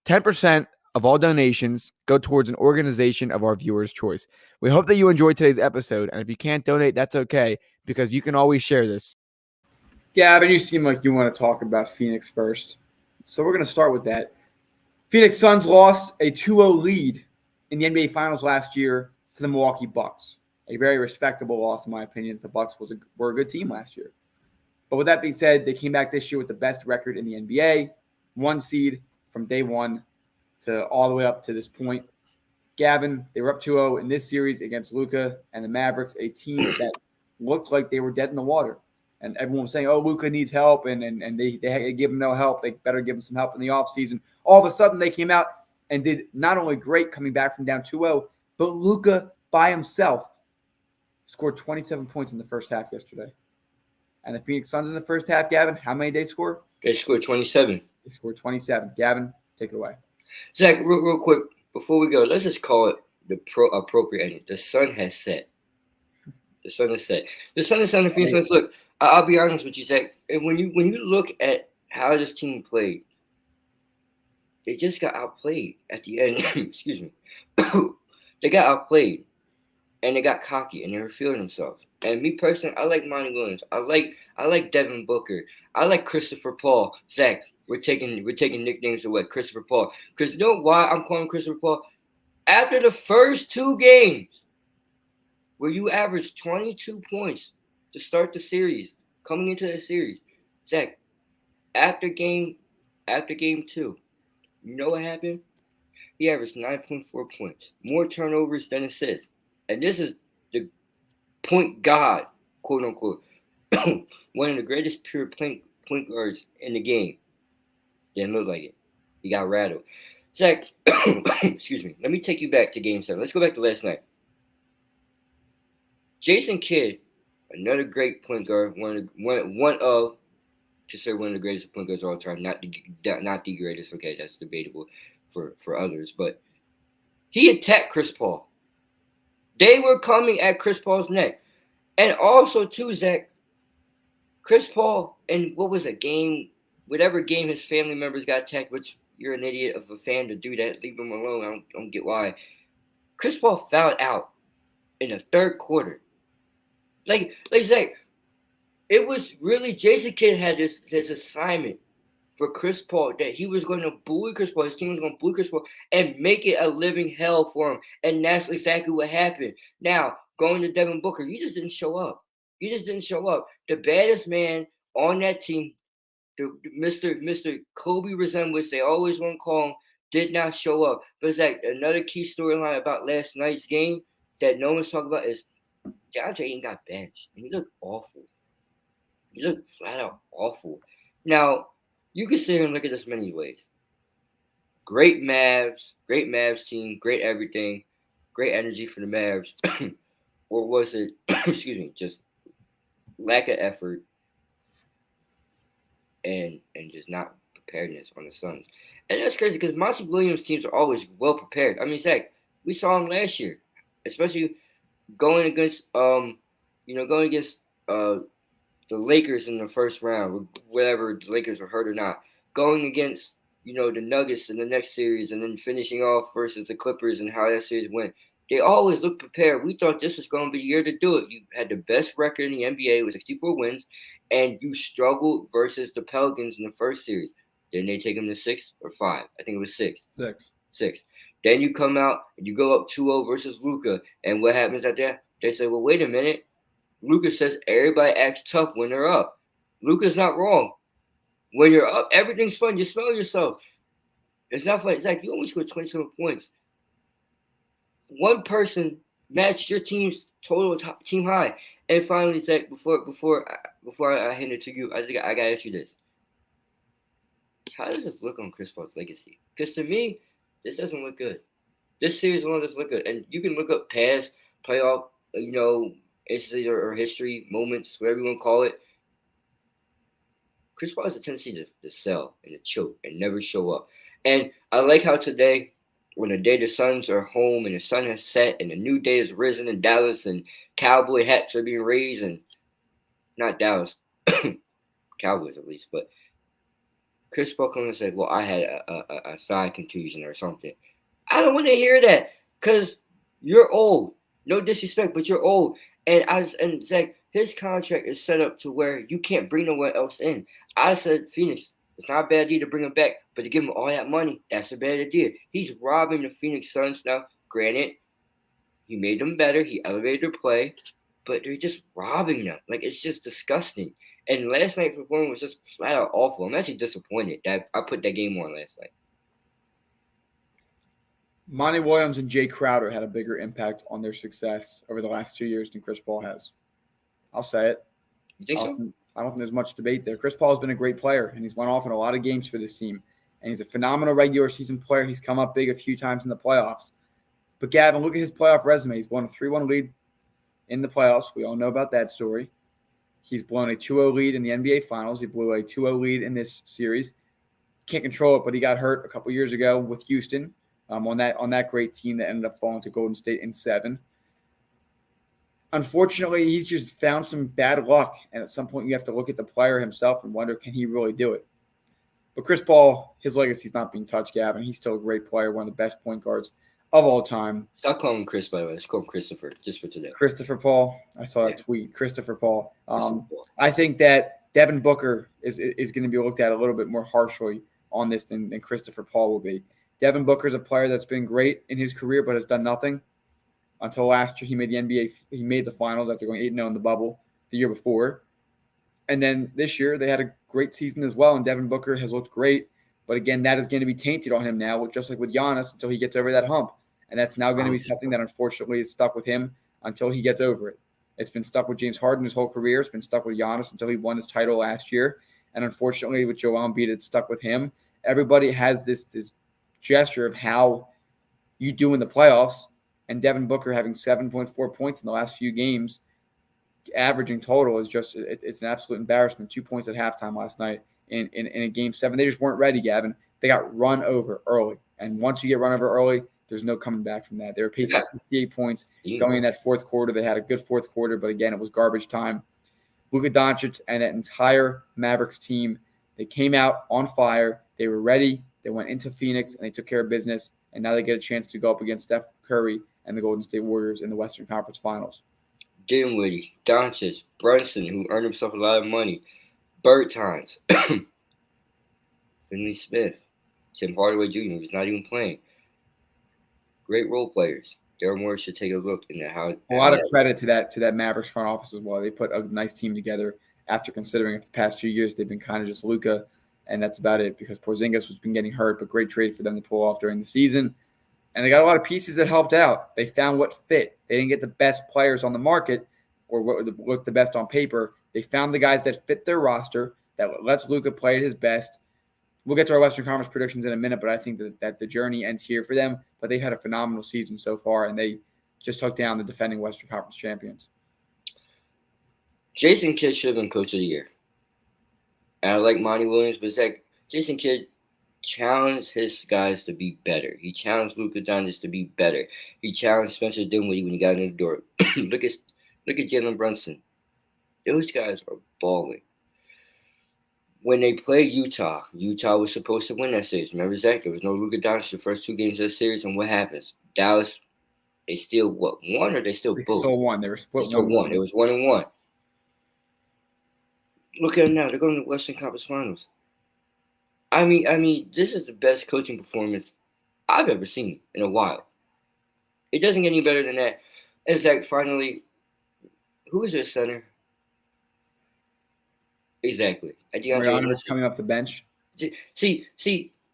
10% of all donations go towards an organization of our viewers' choice. We hope that you enjoyed today's episode, and if you can't donate, that's okay, because you can always share this. Gavin, you seem like you want to talk about Phoenix first, so we're going to start with that. Phoenix Suns lost a 2-0 lead in the NBA Finals last year to the Milwaukee Bucks. A very respectable loss, in my opinion. The Bucks were a good team last year. But with that being said, they came back this year with the best record in the NBA, 1 seed from day one to all the way up to this point. Gavin, they were up 2-0 in this series against Luka and the Mavericks, a team that looked like they were dead in the water. And everyone was saying, oh, Luka needs help, and they give him no help. They better give him some help in the offseason. All of a sudden, they came out and did not only great coming back from down 2-0, but Luka by himself scored 27 points in the first half yesterday. And the Phoenix Suns in the first half, Gavin, how many did they score? They scored 27. They scored 27. Gavin, take it away. Zach, real quick, before we go, let's just call it the appropriate ending. The sun has set. The sun is set. The sun is set on the Phoenix Suns. Look, I'll be honest with you, Zach. And when you look at how this team played, they just got outplayed at the end. Excuse me. They got outplayed, and they got cocky, and they were feeling themselves. And me personally, I like Monty Williams. I like Devin Booker. I like Christopher Paul. Zach, we're taking nicknames away. Christopher Paul. Because you know why I'm calling Christopher Paul? After the first 2 games, where you averaged 22 points to start the series, coming into the series, Zach, after game 2, you know what happened? He averaged 9.4 points, more turnovers than assists. And this is the point god, quote unquote, one of the greatest pure point guards in the game. Didn't look like it. He got rattled. Zach, excuse me. Let me take you back to Game 7. Let's go back to last night. Jason Kidd, another great point guard, considered one of the greatest point guards of all time. Not the greatest. Okay, that's debatable for others, but he attacked Chris Paul. They were coming at Chris Paul's neck, and also too, Zach, Chris Paul, and what was it, whatever game his family members got attacked, which you're an idiot of a fan to do that. Leave him alone. I don't get why. Chris Paul fouled out in the third quarter. Like Zach, it was really Jason Kidd had his assignment for Chris Paul that he was going to bully Chris Paul. His team was going to bully Chris Paul and make it a living hell for him. And that's exactly what happened. Now, going to Devin Booker, you just didn't show up. The baddest man on that team, Mr. Kobe resemblance, they always want to call him, did not show up. But Zach, another key storyline about last night's game that no one's talking about is DeAndre Ayton got benched. And he looked awful. He looked flat out awful. Now, you can sit here and look at this many ways. Great Mavs team, great everything, great energy for the Mavs. Or was it, excuse me, just lack of effort and just not preparedness on the Suns? And that's crazy because Monty Williams teams are always well prepared. I mean, Zach, we saw him last year, especially going against the Lakers in the first round, whether the Lakers are hurt or not, going against, the Nuggets in the next series, and then finishing off versus the Clippers and how that series went. They always look prepared. We thought this was going to be the year to do it. You had the best record in the NBA with 64 wins, and you struggled versus the Pelicans in the first series. Didn't they take them to 6 or 5? I think it was 6. 6. Then you come out and you go up 2-0 versus Luka, and what happens at that? They say, well, wait a minute. Luka says everybody acts tough when they're up. Luka's not wrong. When you're up, everything's fun. You smell yourself. It's not fun. It's like you only scored 27 points. One person matched your team's total team high. And finally, Zach, before I hand it to you, I gotta ask you this: how does this look on Chris Paul's legacy? Because to me, this doesn't look good. This series alone doesn't look good. And you can look up past playoff, instances or history moments, whatever you want to call it. Chris Paul has a tendency to sell and to choke and never show up. And I like how today, when the day the Suns are home and the sun has set and the new day has risen in Dallas and Cowboy hats are being raised, and not Dallas, Cowboys at least, but Chris Paul comes and said, well, I had a thigh contusion or something. I don't want to hear that because you're old. No disrespect, but you're old. And Zach, his contract is set up to where you can't bring no one else in. I said, Phoenix, it's not a bad idea to bring him back, but to give him all that money, that's a bad idea. He's robbing the Phoenix Suns now. Granted, he made them better. He elevated their play, but they're just robbing them. Like, it's just disgusting. And last night's performance was just flat out awful. I'm actually disappointed that I put that game on last night. Monty Williams and Jay Crowder had a bigger impact on their success over the last 2 years than Chris Paul has. I'll say it. You think so? I don't think there's much debate there. Chris Paul has been a great player, and he's went off in a lot of games for this team. And he's a phenomenal regular season player. He's come up big a few times in the playoffs. But, Gavin, look at his playoff resume. He's won a 3-1 lead in the playoffs. We all know about that story. He's blown a 2-0 lead in the NBA Finals. He blew a 2-0 lead in this series. Can't control it, but he got hurt a couple years ago with Houston on that great team that ended up falling to Golden State in 7. Unfortunately, he's just found some bad luck, and at some point you have to look at the player himself and wonder, can he really do it? But Chris Paul, his legacy is not being touched, Gavin. He's still a great player, one of the best point guards of all time. Stop calling him Chris, by the way. Let's call him Christopher, just for today. Christopher Paul. I saw that tweet. Christopher Paul. I think that Devin Booker is going to be looked at a little bit more harshly on this than Christopher Paul will be. Devin Booker is a player that's been great in his career, but has done nothing until last year. He made the NBA. He made the finals after going 8-0 in the bubble the year before. And then this year they had a great season as well, and Devin Booker has looked great. But again, that is going to be tainted on him now, just like with Giannis, until he gets over that hump. And that's now going to be something that unfortunately is stuck with him until he gets over it. It's been stuck with James Harden his whole career. It's been stuck with Giannis until he won his title last year. And unfortunately with Joel Embiid, it's stuck with him. Everybody has this gesture of how you do in the playoffs. And Devin Booker having 7.4 points in the last few games, averaging total, is just it's an absolute embarrassment. 2 points at halftime last night in a game 7. They just weren't ready, Gavin. They got run over early. And once you get run over early, there's no coming back from that. They were pacing 68 points going in that fourth quarter. They had a good fourth quarter, but again, it was garbage time. Luka Doncic and that entire Mavericks team, they came out on fire. They were ready. They went into Phoenix, and they took care of business. And now they get a chance to go up against Steph Curry and the Golden State Warriors in the Western Conference Finals. Dinwiddie, Doncic, Brunson, who earned himself a lot of money, Bertans, Finley Smith, Tim Hardaway Jr., who's not even playing. Great role players. Daryl Morey should take a look into how. A lot of credit to that Mavericks front office as well. They put a nice team together after considering the past few years they've been kind of just Luka, and that's about it because Porzingis has been getting hurt, but great trade for them to pull off during the season. And they got a lot of pieces that helped out. They found what fit. They didn't get the best players on the market or what looked the best on paper. They found the guys that fit their roster, that lets Luka play at his best. We'll get to our Western Conference predictions in a minute, but I think that the journey ends here for them. But they've had a phenomenal season so far, and they just took down the defending Western Conference champions. Jason Kidd should have been Coach of the Year. And I like Monty Williams, but Zach, Jason Kidd challenged his guys to be better. He challenged Luka Doncic to be better. He challenged Spencer Dinwiddie when he got in the door. Look at Jalen Brunson. Those guys are balling. When they played Utah was supposed to win that series. Remember, Zach? There was no Luka Doncic the first 2 games of the series, and what happens? Dallas, they still won, or they still both? They still won. They were split 1-1. It was 1-1. Look at them now. They're going to the Western Conference Finals. I mean, this is the best coaching performance I've ever seen in a while. It doesn't get any better than that. And Zach, finally, who is their center? Exactly. DeAndre, Mariano's listen. coming off the bench. See,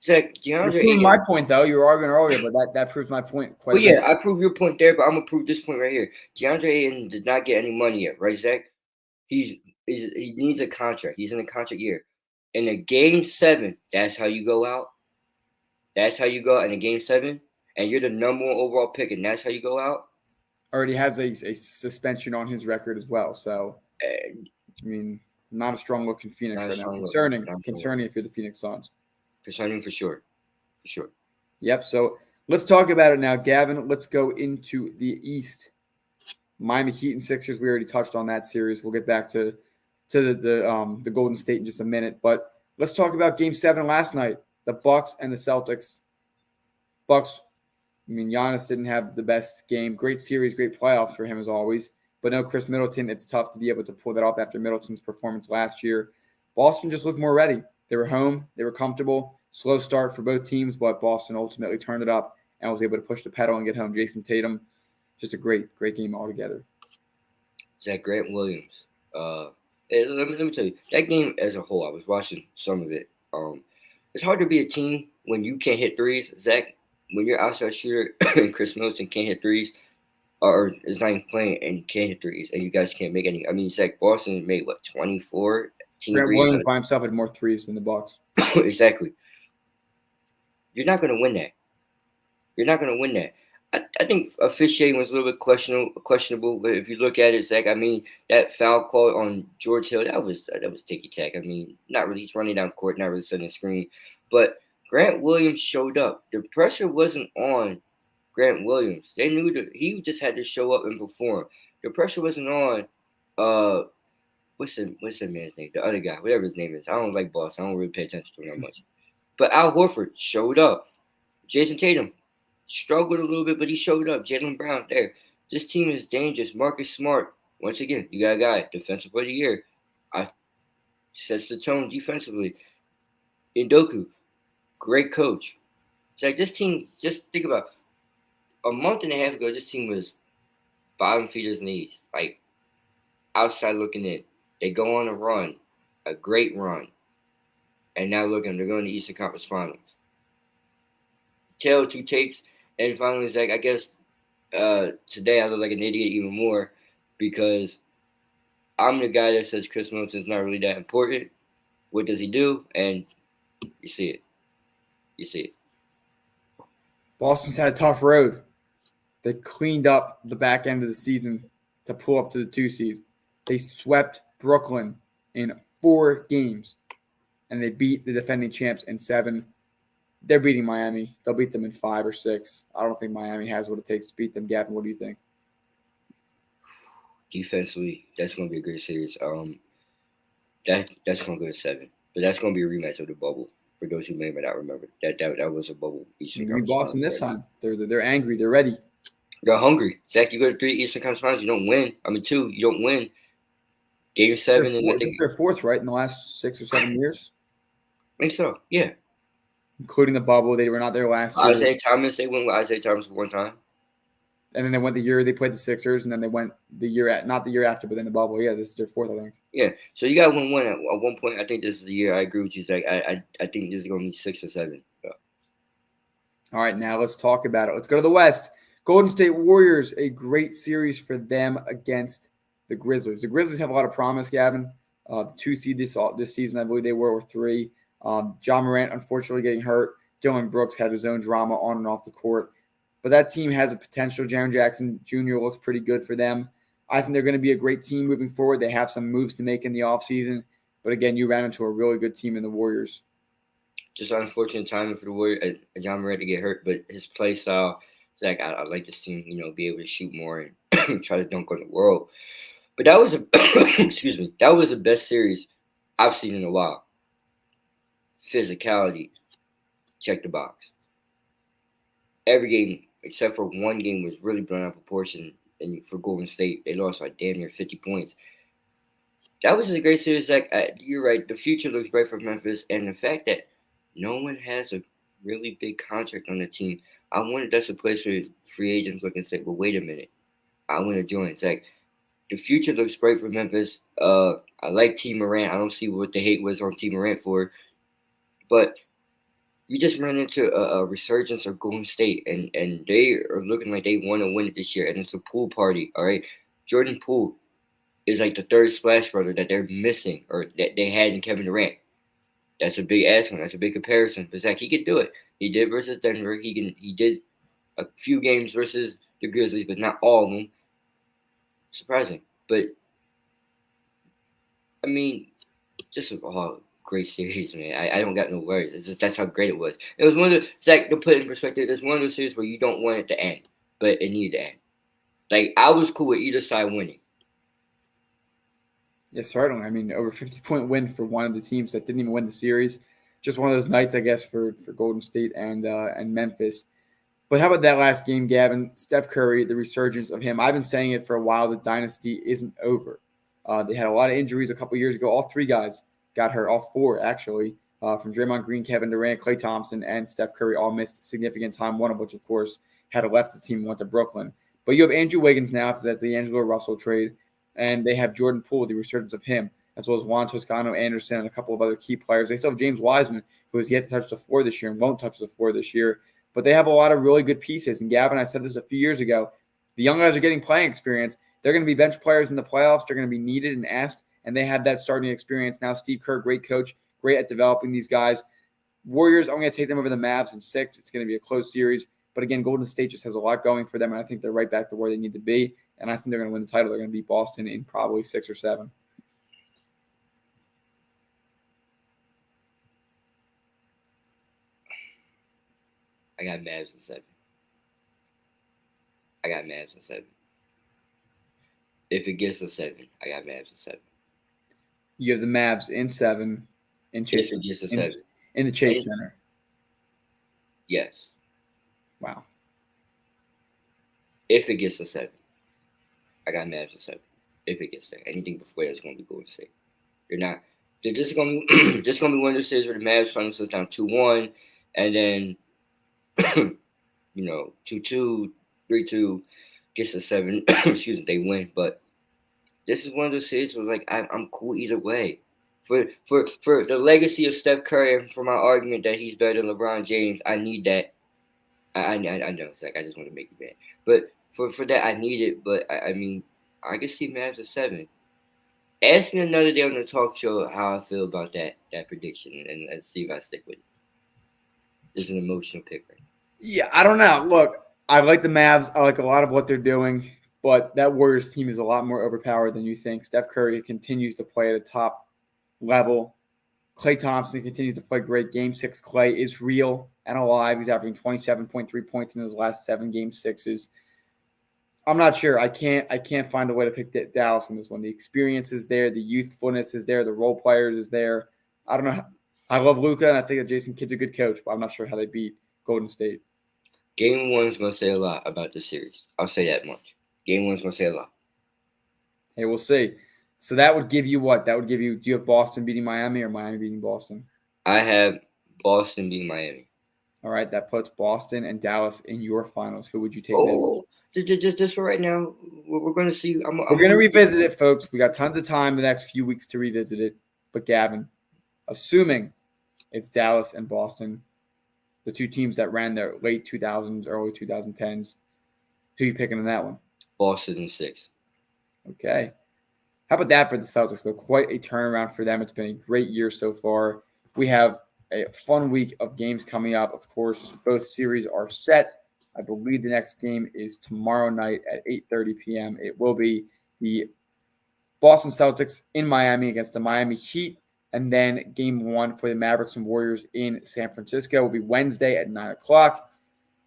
Zach, You're DeAndre proving Ayton. my point, though. You were arguing earlier, but that proves my point quite Well, a bit. yeah, I proved your point there, but I'm gonna prove this point right here. DeAndre Ayton did not get any money yet, right, Zach? He needs a contract. He's in a contract year. In a game 7, that's how you go out. That's how you go out in a game 7, and you're the number 1 overall pick, and that's how you go out. Already has a suspension on his record as well. So, I mean, not a strong look in Phoenix right now. Concerning if you're the Phoenix Suns. Concerning for sure. Yep. So let's talk about it now, Gavin. Let's go into the East. Miami Heat and Sixers. We already touched on that series. We'll get back to the Golden State in just a minute. But let's talk about Game 7 last night. The Bucks and the Celtics. Bucks. I mean, Giannis didn't have the best game. Great series, great playoffs for him as always. But no Chris Middleton. It's tough to be able to pull that off after Middleton's performance last year. Boston just looked more ready. They were home. They were comfortable. Slow start for both teams, but Boston ultimately turned it up and was able to push the pedal and get home. Jason Tatum, just a great game altogether. Zach, Grant Williams. Let me tell you, that game as a whole, I was watching some of it. It's hard to be a team when you can't hit threes. Zach, when you're outside shooter and Chris Middleton can't hit threes, or is not even playing and can't hit threes, and you guys can't make any. I mean, Zach, Boston made 24 team Grant threes. Williams by himself had more threes than the Bucks. Exactly. You're not going to win that. I think officiating was a little bit questionable. But if you look at it, Zach, I mean, that foul call on George Hill, that was ticky tack. I mean, not really. He's running down court, not really setting the screen. But Grant Williams showed up. The pressure wasn't on Grant Williams. They knew that he just had to show up and perform. The pressure wasn't on what's the man's name? The other guy, whatever his name is. I don't like Boston. I don't really pay attention to him that much. But Al Horford showed up. Jason Tatum struggled a little bit, but he showed up. Jaylen Brown there. This team is dangerous. Marcus Smart. Once again, you got a guy, defensive player of the year. Sets the tone defensively. Ndoku, great coach. It's like this team, just think about a month and a half ago, this team was bottom feeders in the East. Like outside looking in. They go on a run, a great run. And now look at them, they're going to the Eastern Conference Finals. Tell 2 tapes. And finally, Zach, I guess today I look like an idiot even more because I'm the guy that says Chris Middleton's not really that important. What does he do? And you see it. Boston's had a tough road. They cleaned up the back end of the season to pull up to the 2 seed. They swept Brooklyn in 4 games, and they beat the defending champs in 7. They're beating Miami. They'll beat them in 5 or 6. I don't think Miami has what it takes to beat them. Gavin, what do you think? Defensively, that's going to be a great series. That's going to go to 7, but that's going to be a rematch of the bubble. For those who may not remember, that was a bubble. You're going to be Boston this time. They're angry. They're ready. They're hungry. Zach, you go to 3 Eastern Conference Finals, you don't win. I mean, 2, you don't win. Game 7. This is their 4th, right, in the last 6 or 7 years? I think so, yeah. Including the bubble. They were not there last year. Isaiah Thomas, they went with Isaiah Thomas one time. And then they went the year they played the Sixers, and then they went not the year after, but then the bubble. Yeah, this is their 4th, I think. Yeah, so you got to win one at one point. I think this is the year. I agree with you, Zach. I think this is going to be 6 or 7. So. All right, now let's talk about it. Let's go to the West. Golden State Warriors, a great series for them against the Grizzlies. The Grizzlies have a lot of promise, Gavin. The 2 seed this season, I believe they were, or 3. John Morant, unfortunately, getting hurt. Dylan Brooks had his own drama on and off the court. But that team has a potential. Jaren Jackson Jr. looks pretty good for them. I think they're going to be a great team moving forward. They have some moves to make in the offseason. But again, you ran into a really good team in the Warriors. Just unfortunate timing for the Warriors. John Morant to get hurt, but his play style, Zach, I like this team, be able to shoot more and try to dunk on the world. But that was that was the best series I've seen in a while. Physicality, check the box. Every game, except for one game, was really blown out of proportion. And for Golden State, they lost like damn near 50 points. That was a great series. Like you're right, the future looks bright for Memphis, and the fact that no one has a really big contract on the team, I wonder if that's a place where free agents look and say, "Well, wait a minute, I want to join." It's like the future looks bright for Memphis. I like T. Morant. I don't see what the hate was on T. Morant for, but you just ran into a resurgence of Golden State, and they are looking like they want to win it this year, and it's a pool party. All right, Jordan Poole is like the third splash brother that they're missing, or that they had in Kevin Durant. That's a big ask. That's a big comparison. But Zach, he could do it. He did versus Denver. He did a few games versus the Grizzlies, but not all of them. Surprising, but I mean, just a great series, man. I don't got no words. It's just that's how great it was. It was one of the Zach, to put it in perspective, it's one of those series where you don't want it to end, but it needed to end. Like, I was cool with either side winning. Yes, certainly. I mean, over 50-point win for one of the teams that didn't even win the series. Just one of those nights, I guess, for Golden State and Memphis. But how about that last game, Gavin? Steph Curry, the resurgence of him. I've been saying it for a while. The dynasty isn't over. They had a lot of injuries a couple years ago. All three guys got hurt. All four, actually, from Draymond Green, Kevin Durant, Klay Thompson, and Steph Curry all missed significant time, one of which, of course, had left the team and went to Brooklyn. But you have Andrew Wiggins now after that D'Angelo Russell trade, and they have Jordan Poole, the resurgence of him, as well as Juan Toscano Anderson and a couple of other key players. They still have James Wiseman, who has yet to touch the floor this year and won't touch the floor this year. But they have a lot of really good pieces. And Gavin, I said this a few years ago, the young guys are getting playing experience. They're going to be bench players in the playoffs. They're going to be needed and asked, and they have that starting experience. Now, Steve Kerr, great coach, great at developing these guys. Warriors, I'm going to take them over the Mavs in 6. It's going to be a close series. But again, Golden State just has a lot going for them, and I think they're right back to where they need to be. And I think they're going to win the title. They're going to beat Boston in probably 6 or 7. I got Mavs in 7. If it gets a 7, I got Mavs in 7. You have the Mavs in 7 in Chase. If it gets a 7. In the Chase Center. Yes. Wow. If it gets a 7, I got Mavs in 7. If it gets there, anything before that's going to be Golden State. They're just going to be one of those series where the Mavs finally slows down 2-1, and then 2-2, 3-2, gets a 7. Excuse me, they win. But this is one of those series where I'm cool either way. For the legacy of Steph Curry and for my argument that he's better than LeBron James, I need that. I know, Zach. I just want to make you mad, but for that I need it. But I mean, I can see Mavs at 7. Ask me another day on the talk show how I feel about that prediction, and let's see if I stick with it. There's an emotional pick right now. Yeah, I don't know. Look, I like the Mavs. I like a lot of what they're doing, but that Warriors team is a lot more overpowered than you think. Steph Curry continues to play at a top level. Klay Thompson continues to play great. Game 6 Klay is real and alive. He's averaging 27.3 points in his last 7 Game 6s. I'm not sure. I can't find a way to pick Dallas in this one. The experience is there. The youthfulness is there. The role players is there. I don't know. I love Luka, and I think that Jason Kidd's a good coach, but I'm not sure how they beat Golden State. Game 1 is going to say a lot about this series. I'll say that much. Game 1 is going to say a lot. Hey, we'll see. So that would give you what? That would give you – do you have Boston beating Miami or Miami beating Boston? I have Boston beating Miami. All right, that puts Boston and Dallas in your finals. Who would you take Just for right now, we're going to see. We're going to revisit it, folks. We got tons of time the next few weeks to revisit it. But, Gavin, assuming it's Dallas and Boston, the two teams that ran their late 2000s, early 2010s, who are you picking in that one? Boston in 6. Okay. How about that for the Celtics, though? Quite a turnaround for them. It's been a great year so far. We have a fun week of games coming up. Of course, both series are set. I believe the next game is tomorrow night at 8:30 p.m. It will be the Boston Celtics in Miami against the Miami Heat. And then game 1 for the Mavericks and Warriors in San Francisco will be Wednesday at 9 o'clock.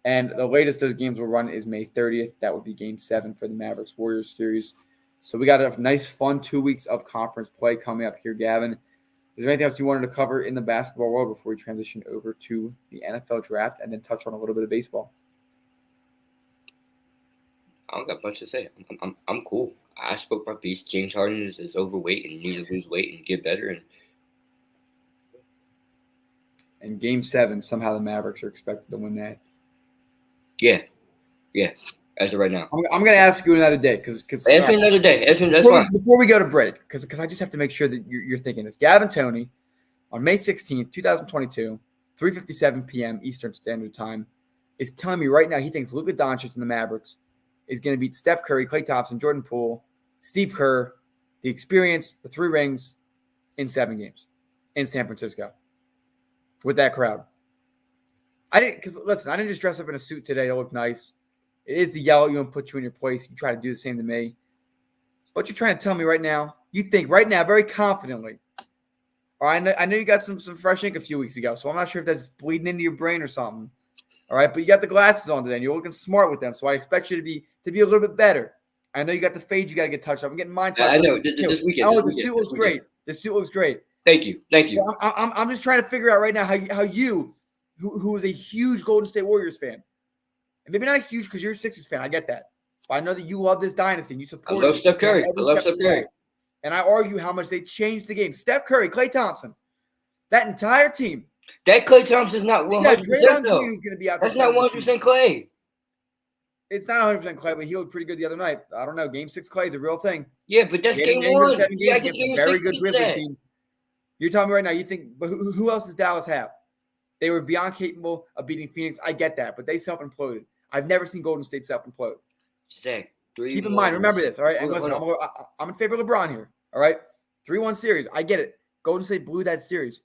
And the latest those games will run is May 30th. That would be game 7 for the Mavericks-Warriors series. So we got a nice, fun 2 weeks of conference play coming up here, Gavin. Is there anything else you wanted to cover in the basketball world before we transition over to the NFL draft and then touch on a little bit of baseball? I don't got much to say. I'm cool. I spoke my piece. James Harden is overweight and needs to lose weight and get better. And game 7, somehow the Mavericks are expected to win that. Yeah. as of right now. I'm going to ask you another day because Ask me another day. That's fine. Before we go to break, because I just have to make sure that you're thinking this. Gavin Toney on May 16th, 2022, 3:57 p.m. Eastern Standard Time, is telling me right now he thinks Luka Doncic and the Mavericks is going to beat Steph Curry, Klay Thompson, Jordan Poole, Steve Kerr, the experience, the 3 rings in 7 games in San Francisco with that crowd. I didn't just dress up in a suit today to look nice. It is to yell at you and put you in your place. You try to do the same to me. But you're trying to tell me right now, you think right now very confidently. All right, I know you got some fresh ink a few weeks ago, so I'm not sure if that's bleeding into your brain or something. All right, but you got the glasses on today, and you're looking smart with them, so I expect you to be a little bit better. I know you got the fade you got to get touched up. I'm getting mine touched up. I know. This weekend. The suit looks great. The suit looks great. Thank you. So I'm just trying to figure out right now how you, who is a huge Golden State Warriors fan, and maybe not huge because you're a Sixers fan. I get that. But I know that you love this dynasty and you support it. I love Steph Curry. And I argue how much they changed the game. Steph Curry, Klay Thompson, that entire team. That Klay Thompson is not 100% though. Who's going to be out there. That's not 100% Klay. It's not 100% Klay, but he looked pretty good the other night. I don't know. Game 6 Klay is a real thing. Yeah, but that's game 1. 7 games against a very good Grizzlies team. You're telling me right now you think, but who else does Dallas have? They were beyond capable of beating Phoenix. I get that, but they self-imploded. I've never seen Golden State self-implode. Zach, keep in mind, remember this, all right? And listen, I'm in favor of LeBron here, all right? 3-1 series. I get it. Golden State blew that series.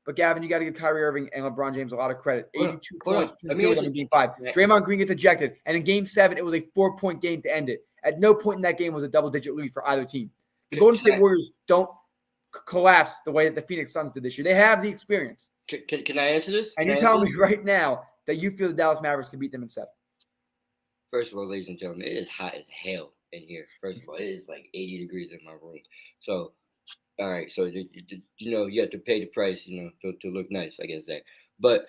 But, Gavin, you got to give Kyrie Irving and LeBron James a lot of credit. 82 points in Game 5. Draymond Green gets ejected. And in Game 7, it was a 4-point game to end it. At no point in that game was a double-digit lead for either team. The Golden State Warriors don't collapse the way that the Phoenix Suns did this year. They have the experience. Can I answer this? And you're telling me right now that you feel the Dallas Mavericks can beat them in 7. First of all, ladies and gentlemen, it is hot as hell in here. First of all, it is like 80 degrees in my room. So, all right. So, you have to pay the price, to look nice, I guess, Zach. But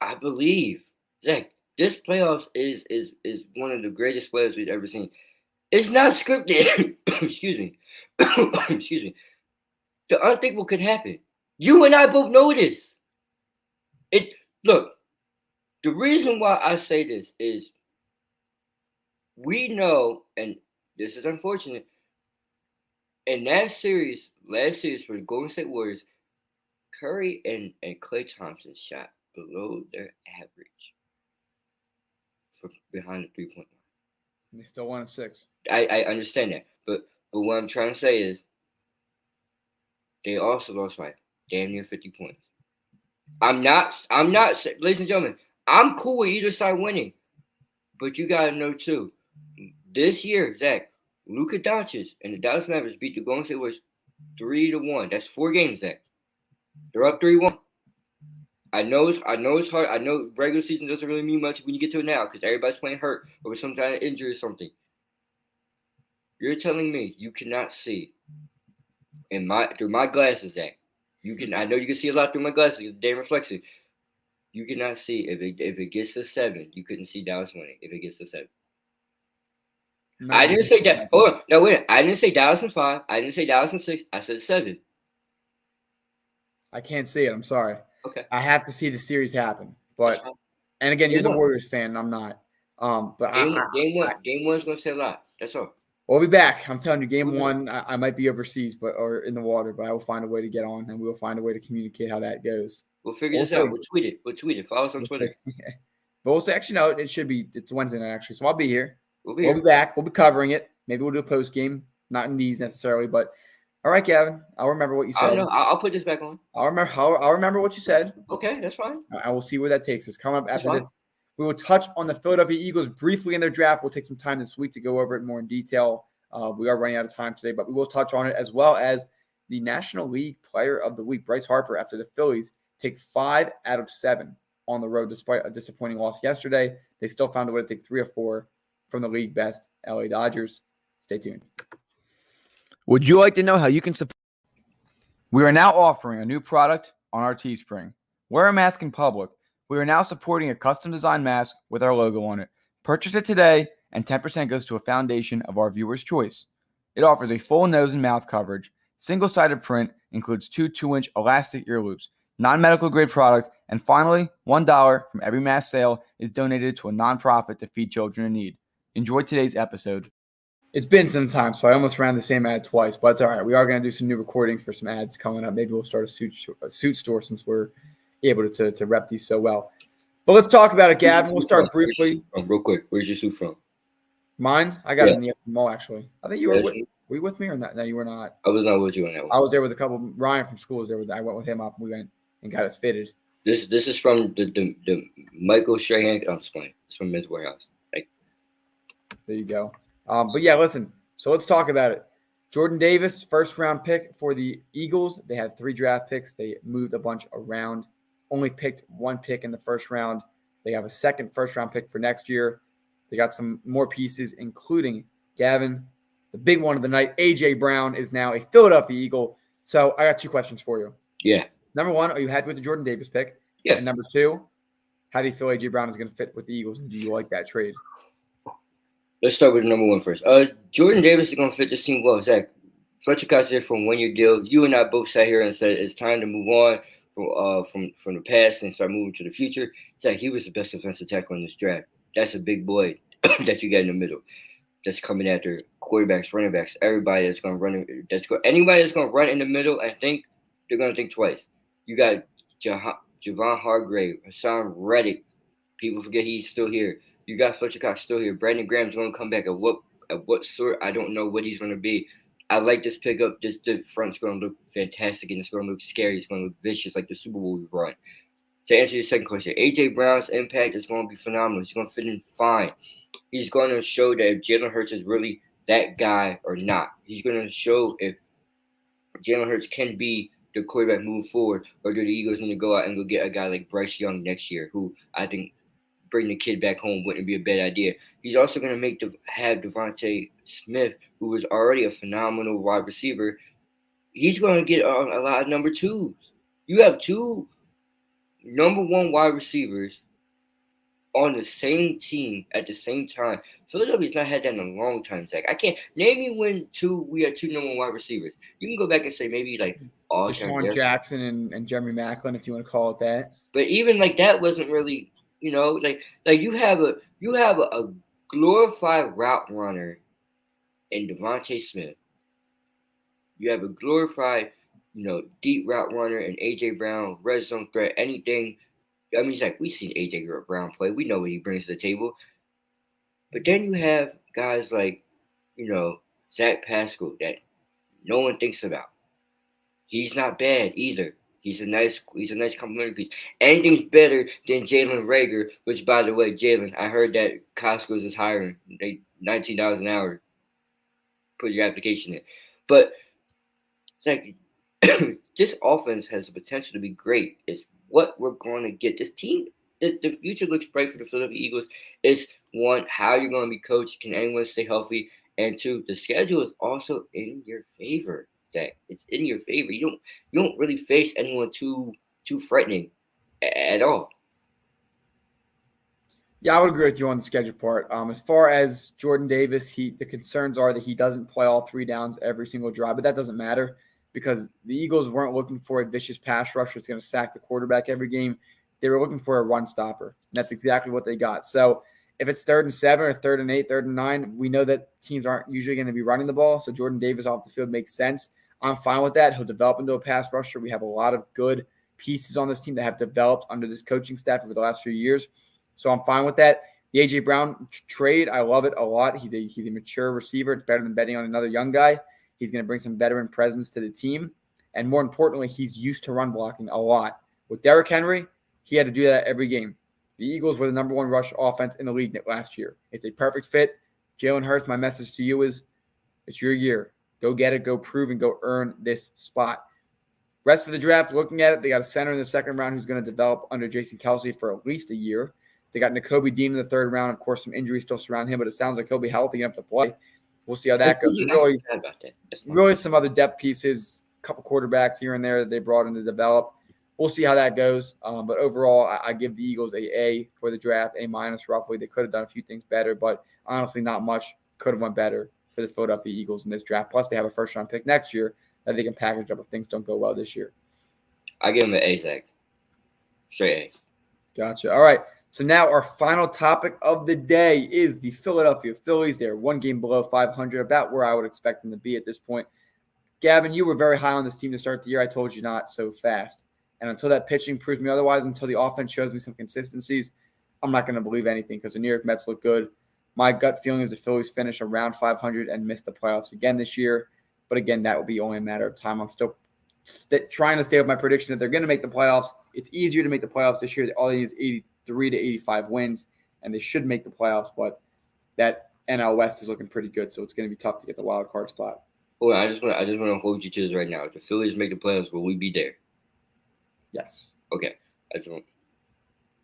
I believe, Zach, this playoffs is one of the greatest playoffs we've ever seen. It's not scripted. Excuse me. Excuse me. The unthinkable could happen. You and I both know this. Look, the reason why I say this is we know, and this is unfortunate, in that series, last series for the Golden State Warriors, Curry and Klay Thompson shot below their average from behind the 3-point line. And they still won in 6. I understand that. But what I'm trying to say is they also lost by damn near 50 points. I'm not, ladies and gentlemen, I'm cool with either side winning. But you got to know, too, this year, Zach, Luka Doncic and the Dallas Mavericks beat the Golden State Warriors 3-1. That's 4 games, Zach. They're up 3-1. I know it's hard. I know regular season doesn't really mean much when you get to it now because everybody's playing hurt or with some kind of injury or something. You're telling me you cannot see through my glasses, Zach. I know you can see a lot through my glasses. It's damn reflexive. You cannot see if it gets to 7. You couldn't see Dallas winning if it gets to 7. No, I didn't say that. Hold on. No, wait. I didn't say Dallas in 5. I didn't say Dallas in 6. I said 7. I can't see it. I'm sorry. Okay. I have to see the series happen. But and again, you're the Warriors fan, and I'm not. But game one's gonna say a lot. That's all. We'll be back. I'm telling you, game 1, I might be overseas, or in the water, but I will find a way to get on, and we will find a way to communicate how that goes. We'll figure this out. We'll tweet it. Follow us on Twitter. But we'll say, actually, no, it's Wednesday night, actually. So I'll be here. We'll be back. We'll be covering it. Maybe we'll do a post game, not in these necessarily, but all right, Gavin. I'll remember what you said. I'll put this back on. I'll remember what you said. Okay, that's fine. I will see where that takes us. Coming up after this, we will touch on the Philadelphia Eagles briefly in their draft. We'll take some time this week to go over it more in detail. We are running out of time today, but we will touch on it as well as the National League Player of the Week, Bryce Harper, after the Phillies take 5 out of 7 on the road despite a disappointing loss yesterday. They still found a way to take 3 or 4 from the league best LA Dodgers. Stay tuned. Would you like to know how you can support? We are now offering a new product on our Teespring. Wear a mask in public. We are now supporting a custom designed mask with our logo on it. Purchase it today, and 10% goes to a foundation of our viewers' choice. It offers a full nose and mouth coverage, single-sided print, includes 2 2-inch elastic ear loops. non-medical grade product. And finally, $1 from every mass sale is donated to a nonprofit to feed children in need. Enjoy today's episode. It's been some time, so I almost ran the same ad twice, but it's all right. We are going to do some new recordings for some ads coming up. Maybe we'll start a suit store since we're able to rep these so well. But let's talk about it, Gavin. We'll start briefly. Real quick, where's your suit from? Mine? I got it in the mall, actually. I think you were were you with me or not? No, you were not. I was not with you on that one. I was there with a couple. Ryan from school was there. I went with him up. We went and got it fitted. This is from the Michael Strahan. I'm just playing. It's from Men's Warehouse. There you go. But yeah, listen. So let's talk about it. Jordan Davis, first round pick for the Eagles. They had 3 draft picks. They moved a bunch around. Only picked 1 pick in the first round. They have a second first round pick for next year. They got some more pieces, including Gavin. The big one of the night, A.J. Brown, is now a Philadelphia Eagle. So I got 2 questions for you. Yeah. Number 1, are you happy with the Jordan Davis pick? Yes. And number 2, how do you feel A.J. Brown is going to fit with the Eagles, and do you like that trade? Let's start with number 1 first. Jordan Davis is going to fit this team well. Zach, Fletcher Cox here from 1-year deal. You and I both sat here and said it's time to move on from the past and start moving to the future. Zach, he was the best defensive tackle in this draft. That's a big boy that you got in the middle. That's coming after quarterbacks, running backs, everybody that's going to run. Anybody that's going to run in the middle and think, they're going to think twice. You got Javon Hargrave, Hassan Reddick. People forget he's still here. You got Fletcher Cox still here. Brandon Graham's going to come back. At what sort? I don't know what he's going to be. I like this pickup. The front's going to look fantastic, and it's going to look scary. It's going to look vicious like the Super Bowl we run. To answer your second question, A.J. Brown's impact is going to be phenomenal. He's going to fit in fine. He's going to show that if Jalen Hurts is really that guy or not. He's going to show if Jalen Hurts can be the quarterback moving forward, or do the Eagles need to go out and go get a guy like Bryce Young next year, who I think bring the kid back home wouldn't be a bad idea. He's also going to have Devontae Smith, who was already a phenomenal wide receiver. He's going to get a lot of number 2s. You have 2 number 1 wide receivers on the same team at the same time. Philadelphia's not had that in a long time, Zach. I can't name me when we had 2 number 1 wide receivers. You can go back and say maybe like Deshaun Jackson and Jeremy Maclin, if you want to call it that. But even like that wasn't really, like you have a glorified route runner in Devontae Smith. You have a glorified, deep route runner in A.J. Brown, red zone threat, anything. I mean, it's like we've seen A.J. Brown play. We know what he brings to the table. But then you have guys like, Zach Pascal that no one thinks about. He's not bad either. He's a nice complimentary piece. Anything's better than Jalen Reagor, which, by the way, Jalen, I heard that Costco's is hiring. They $19 an hour. Put your application in. But it's like this offense has the potential to be great. It's what we're going to get. This team, the future looks bright for the Philadelphia Eagles. It's 1, how you're going to be coached. Can anyone stay healthy? And 2, the schedule is also in your favor. Zach, it's in your favor. You don't really face anyone too frightening at all. Yeah, I would agree with you on the schedule part. As far as Jordan Davis, the concerns are that he doesn't play all 3 downs every single drive, but that doesn't matter because the Eagles weren't looking for a vicious pass rusher that's going to sack the quarterback every game. They were looking for a run stopper, and that's exactly what they got. So if it's 3rd and 7 or 3rd and 8, 3rd and 9, we know that teams aren't usually going to be running the ball, so Jordan Davis off the field makes sense. I'm fine with that. He'll develop into a pass rusher. We have a lot of good pieces on this team that have developed under this coaching staff over the last few years. So I'm fine with that. The A.J. Brown trade, I love it a lot. He's a mature receiver. It's better than betting on another young guy. He's going to bring some veteran presence to the team. And more importantly, he's used to run blocking a lot. With Derrick Henry, he had to do that every game. The Eagles were the number 1 rush offense in the league last year. It's a perfect fit. Jalen Hurts, my message to you is it's your year. Go get it, go prove, and go earn this spot. Rest of the draft, looking at it, they got a center in the 2nd round who's going to develop under Jason Kelce for at least a year. They got Nakobe Dean in the 3rd round. Of course, some injuries still surround him, but it sounds like he'll be healthy enough to play. We'll see how that goes. Really some other depth pieces, a couple quarterbacks here and there that they brought in to develop. We'll see how that goes. But overall, I give the Eagles A for the draft, A- roughly. They could have done a few things better, but honestly, not much. Could have went better for the Philadelphia Eagles in this draft. Plus, they have a 1st-round pick next year that they can package up if things don't go well this year. I give him an A, Zach. Straight Gotcha. All right. So now our final topic of the day is the Philadelphia Phillies. They're one game below 500, about where I would expect them to be at this point. Gavin, you were very high on this team to start the year. I told you not so fast. And until that pitching proves me otherwise, until the offense shows me some consistencies, I'm not going to believe anything because the New York Mets look good. My gut feeling is the Phillies finish around 500 and miss the playoffs again this year. But again, that will be only a matter of time. I'm still trying to stay with my prediction that they're going to make the playoffs. It's easier to make the playoffs this year. All they need is 83 to 85 wins, and they should make the playoffs. But that NL West is looking pretty good, so it's going to be tough to get the wild card spot. Well, I just want to hold you to this right now. If the Phillies make the playoffs, will we be there? Yes. Okay.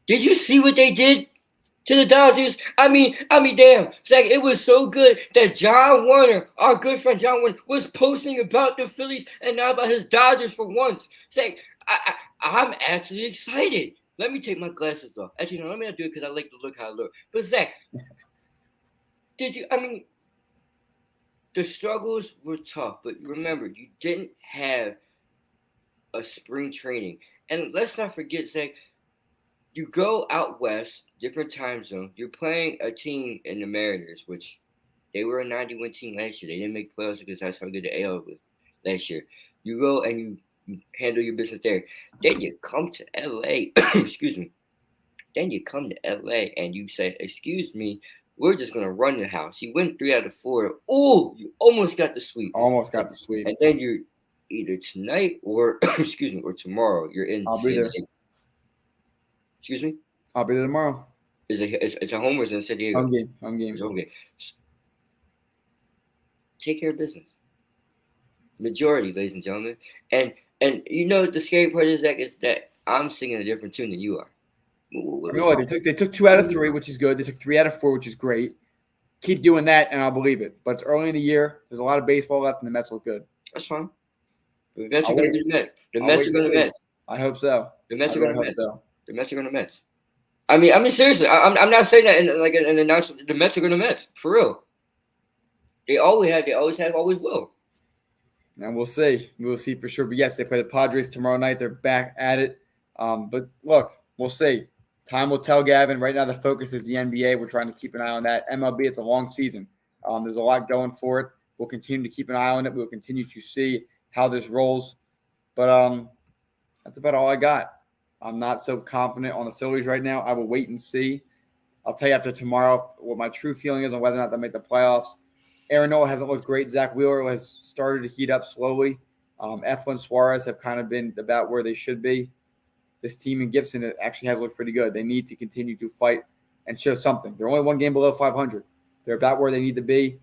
Did you see what they did to the Dodgers? I mean, damn, Zach, it was so good that John Warner, our good friend John Warner, was posting about the Phillies and not about his Dodgers for once. Zach, I'm actually excited. Let me take my glasses off. Actually, no, let me not do it because I like to look how I look. But Zach, the struggles were tough, but remember, you didn't have a spring training. And let's not forget, Zach, you go out west, different time zone. You're playing a team in the Mariners, which they were a 90-win team last year. They didn't make playoffs because that's how good the AL was last year. You go and you handle your business there. Then you come to LA. Excuse me. Then you come to LA and you say, excuse me, we're just going to run the house. You win 3 out of 4. Oh, you almost got the sweep. Almost got the sweep. And then you're either tonight or, excuse me, or tomorrow. You're in I'll be there. Excuse me? I'll be there tomorrow. It's a home or is it in San Diego? Home game. It's home game. Take care of business. Majority, ladies and gentlemen. And you know the scary part is that I'm singing a different tune than you are. They took 2 out of 3, which is good. They took 3 out of 4, which is great. Keep doing that, and I'll believe it. But it's early in the year. There's a lot of baseball left, and the Mets look good. That's fine. The Mets are going to be the Mets. The Mets are going to Mets. I hope so. The Mets are going to Mets. The Mets are going to Mets. I mean seriously. I'm not saying that in an announcement. The Mets are going to Mets for real. They always have. They always have. Always will. And we'll see. We will see for sure. But yes, they play the Padres tomorrow night. They're back at it. But look, we'll see. Time will tell, Gavin. Right now, the focus is the NBA. We're trying to keep an eye on that. MLB, it's a long season. There's a lot going for it. We'll continue to keep an eye on it. We'll continue to see how this rolls. But that's about all I got. I'm not so confident on the Phillies right now. I will wait and see. I'll tell you after tomorrow what my true feeling is on whether or not they'll make the playoffs. Aaron Nola hasn't looked great. Zach Wheeler has started to heat up slowly. Eflin Suarez have kind of been about where they should be. This team in Gibson actually has looked pretty good. They need to continue to fight and show something. They're only 1 game below 500. They're about where they need to be.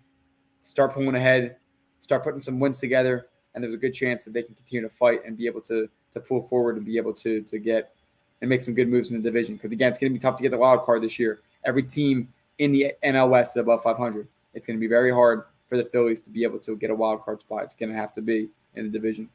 Start pulling ahead. Start putting some wins together, and there's a good chance that they can continue to fight and be able to pull forward and be able to get and make some good moves in the division. Because, again, it's going to be tough to get the wild card this year. Every team in the NL West is above 500. It's going to be very hard for the Phillies to be able to get a wild card spot. It's going to have to be in the division.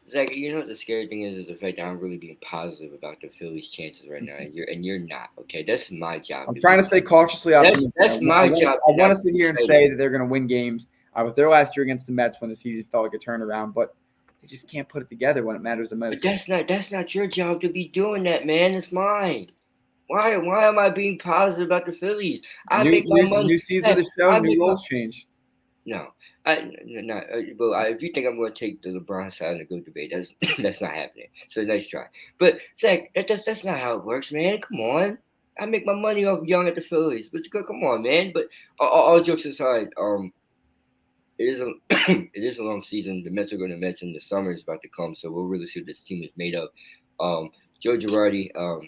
Zach, you know what the scary thing is the fact that I'm really being positive about the Phillies' chances right now, and you're not. Okay, that's my job. I'm trying to stay cautiously optimistic. That's my job. I want to sit here and say that they're going to win games. I was there last year against the Mets when the season felt like a turnaround, but they just can't put it together when it matters the most. But that's not your job to be doing that, man. It's mine. Why am I being positive about the Phillies? New season of the show, new roles change. No. If you think I'm going to take the LeBron side of the good debate, that's not happening. So nice try. But Zach, that's not how it works, man. Come on, I make my money off yelling at the Phillies. But come on, man. But all jokes aside, it is a long season. The Mets are going to Mets, and the summer is about to come. So we'll really see what this team is made of. Joe Girardi, I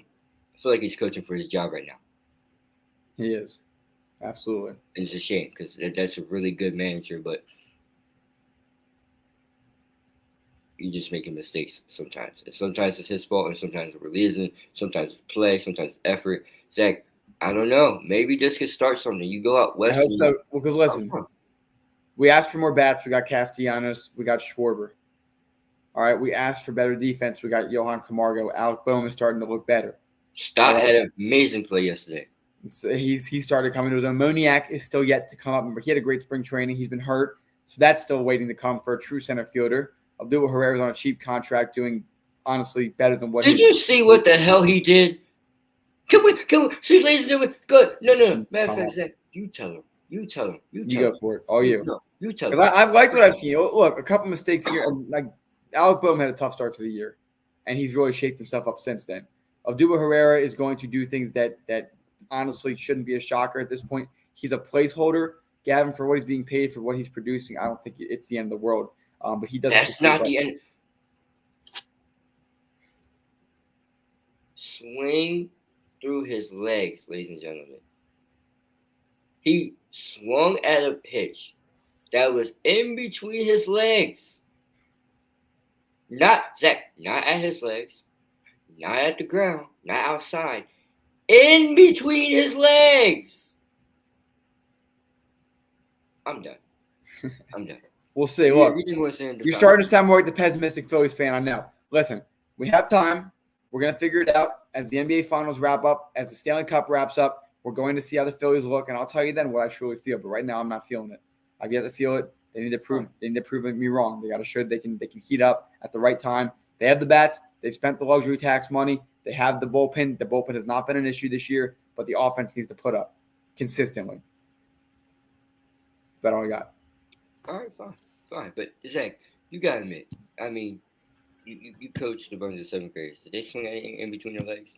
feel like he's coaching for his job right now. He is. Absolutely. And it's a shame because that's a really good manager, but you're just making mistakes sometimes. And sometimes it's his fault, and sometimes it really isn't. Sometimes it's play, sometimes it's effort. Zach, I don't know. Maybe this could start something. You go out west. I hope so. Well, because listen, we asked for more bats. We got Castellanos. We got Schwarber. All right. We asked for better defense. We got Johan Camargo. Alec Boehm is starting to look better. Stott had an amazing play yesterday. So he started coming to his own. Moniak is still yet to come up. Remember, he had a great spring training. He's been hurt. So that's still waiting to come for a true center fielder. Abdul Herrera's on a cheap contract, doing honestly better than what. Did you see what the hell he did? Can we see, ladies and gentlemen? Good. No. Matter of fact, Zach, you tell him. You go for it. All you. No, you tell him. I've liked what I've seen. Look, a couple mistakes here. Like Alec Boehm had a tough start to the year, and he's really shaped himself up since then. Abdul Herrera is going to do things that honestly shouldn't be a shocker at this point. He's a placeholder. Gavin, for what he's being paid, for what he's producing, I don't think it's the end of the world. But he doesn't. That's not the end. Swing through his legs, ladies and gentlemen. He swung at a pitch that was in between his legs. Not at his legs, not at the ground, not outside. In between his legs. I'm done. We'll see. Look, you're starting to sound more like the pessimistic Phillies fan. I know. Listen, we have time. We're going to figure it out as the NBA Finals wrap up, as the Stanley Cup wraps up. We're going to see how the Phillies look, and I'll tell you then what I truly feel. But right now, I'm not feeling it. I've yet to feel it. They need to prove. They need to prove me wrong. They got to show they can heat up at the right time. They have the bats. They've spent the luxury tax money. They have the bullpen. The bullpen has not been an issue this year, but the offense needs to put up consistently. That's all I got. All right, fine. But Zach, you gotta admit, I mean, you coached a bunch of seventh graders. Did they swing anything in between their legs?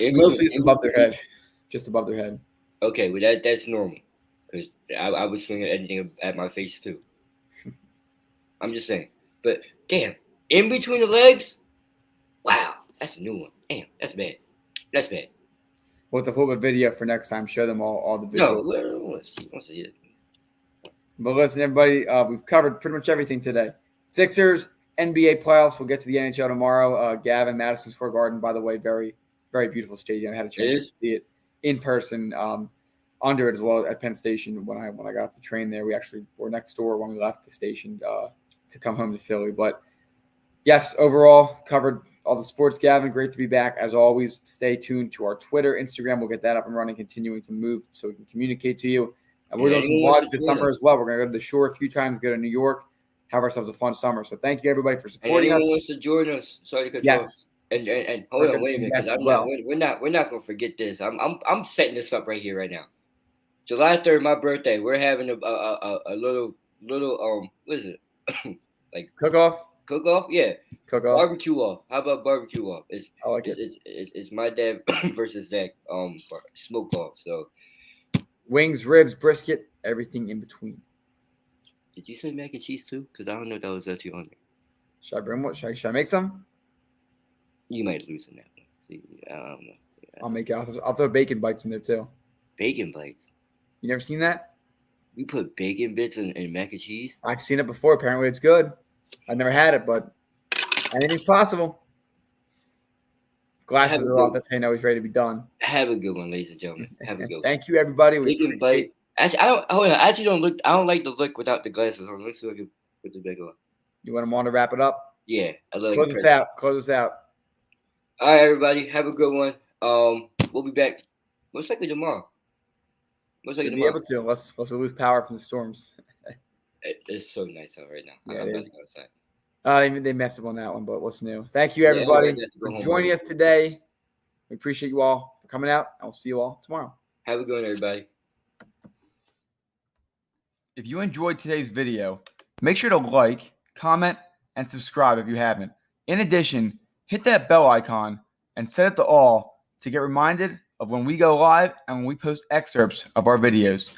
Mostly just above their head. Just above their head. Okay, well that's normal. Because I would swing at anything at my face too. I'm just saying. But damn, in between the legs? Wow, that's a new one. Damn, that's bad. We'll have to pull a video for next time. Show them all the visuals. No, let's see it. But listen, everybody, we've covered pretty much everything today. Sixers, NBA playoffs. We'll get to the NHL tomorrow. Gavin, Madison Square Garden, by the way, very, very beautiful stadium. I had a chance to see it in person, under it as well at Penn Station when I got off the train there. We actually were next door when we left the station to come home to Philly. But yes, overall, covered all the sports. Gavin, great to be back. As always, stay tuned to our Twitter, Instagram. We'll get that up and running, continuing to move so we can communicate to you. And we're doing some vlogs this summer as well. We're going to go to the shore a few times, go to New York, have ourselves a fun summer. So thank you, everybody, for supporting us. Anyone wants to join us? Sorry to cut you off. And hold on, wait a minute, because we're not going to forget this. I'm setting this up right here, right now. July 3rd, my birthday. We're having a little what is it? Like cook-off? Cook-off? Yeah. Cook-off. Barbecue off. How about barbecue off? I like it. It's my dad versus Zach smoke off. So wings, ribs, brisket, everything in between. Did you say mac and cheese too? Because I don't know if that was actually on there. Should I bring what? Should I make some? You might lose in that one. See, I don't know. I'll make it. I'll throw bacon bites in there too. Bacon bites? You never seen that? You put bacon bits in mac and cheese? I've seen it before. Apparently it's good. I've never had it, but anything's possible. Glasses are off. That's how you know he's ready to be done. Have a good one, ladies and gentlemen. Have a good one. Thank you, everybody. Bacon bite. Actually, I don't. Hold on. I actually don't look. I don't like the look without the glasses on. Let's see if I can put the bag on. You want them on to wrap it up? Yeah. Close us out. Close us out. All right, everybody. Have a good one. We'll be back most likely tomorrow. Should be able to, unless we lose power from the storms. It's so nice out right now. Yeah, it is. They messed up on that one, but what's new? Thank you, everybody, for joining us today. We appreciate you all for coming out, and we'll see you all tomorrow. Have a good one, everybody. If you enjoyed today's video, make sure to like, comment, and subscribe if you haven't. In addition, hit that bell icon and set it to all to get reminded of when we go live and when we post excerpts of our videos.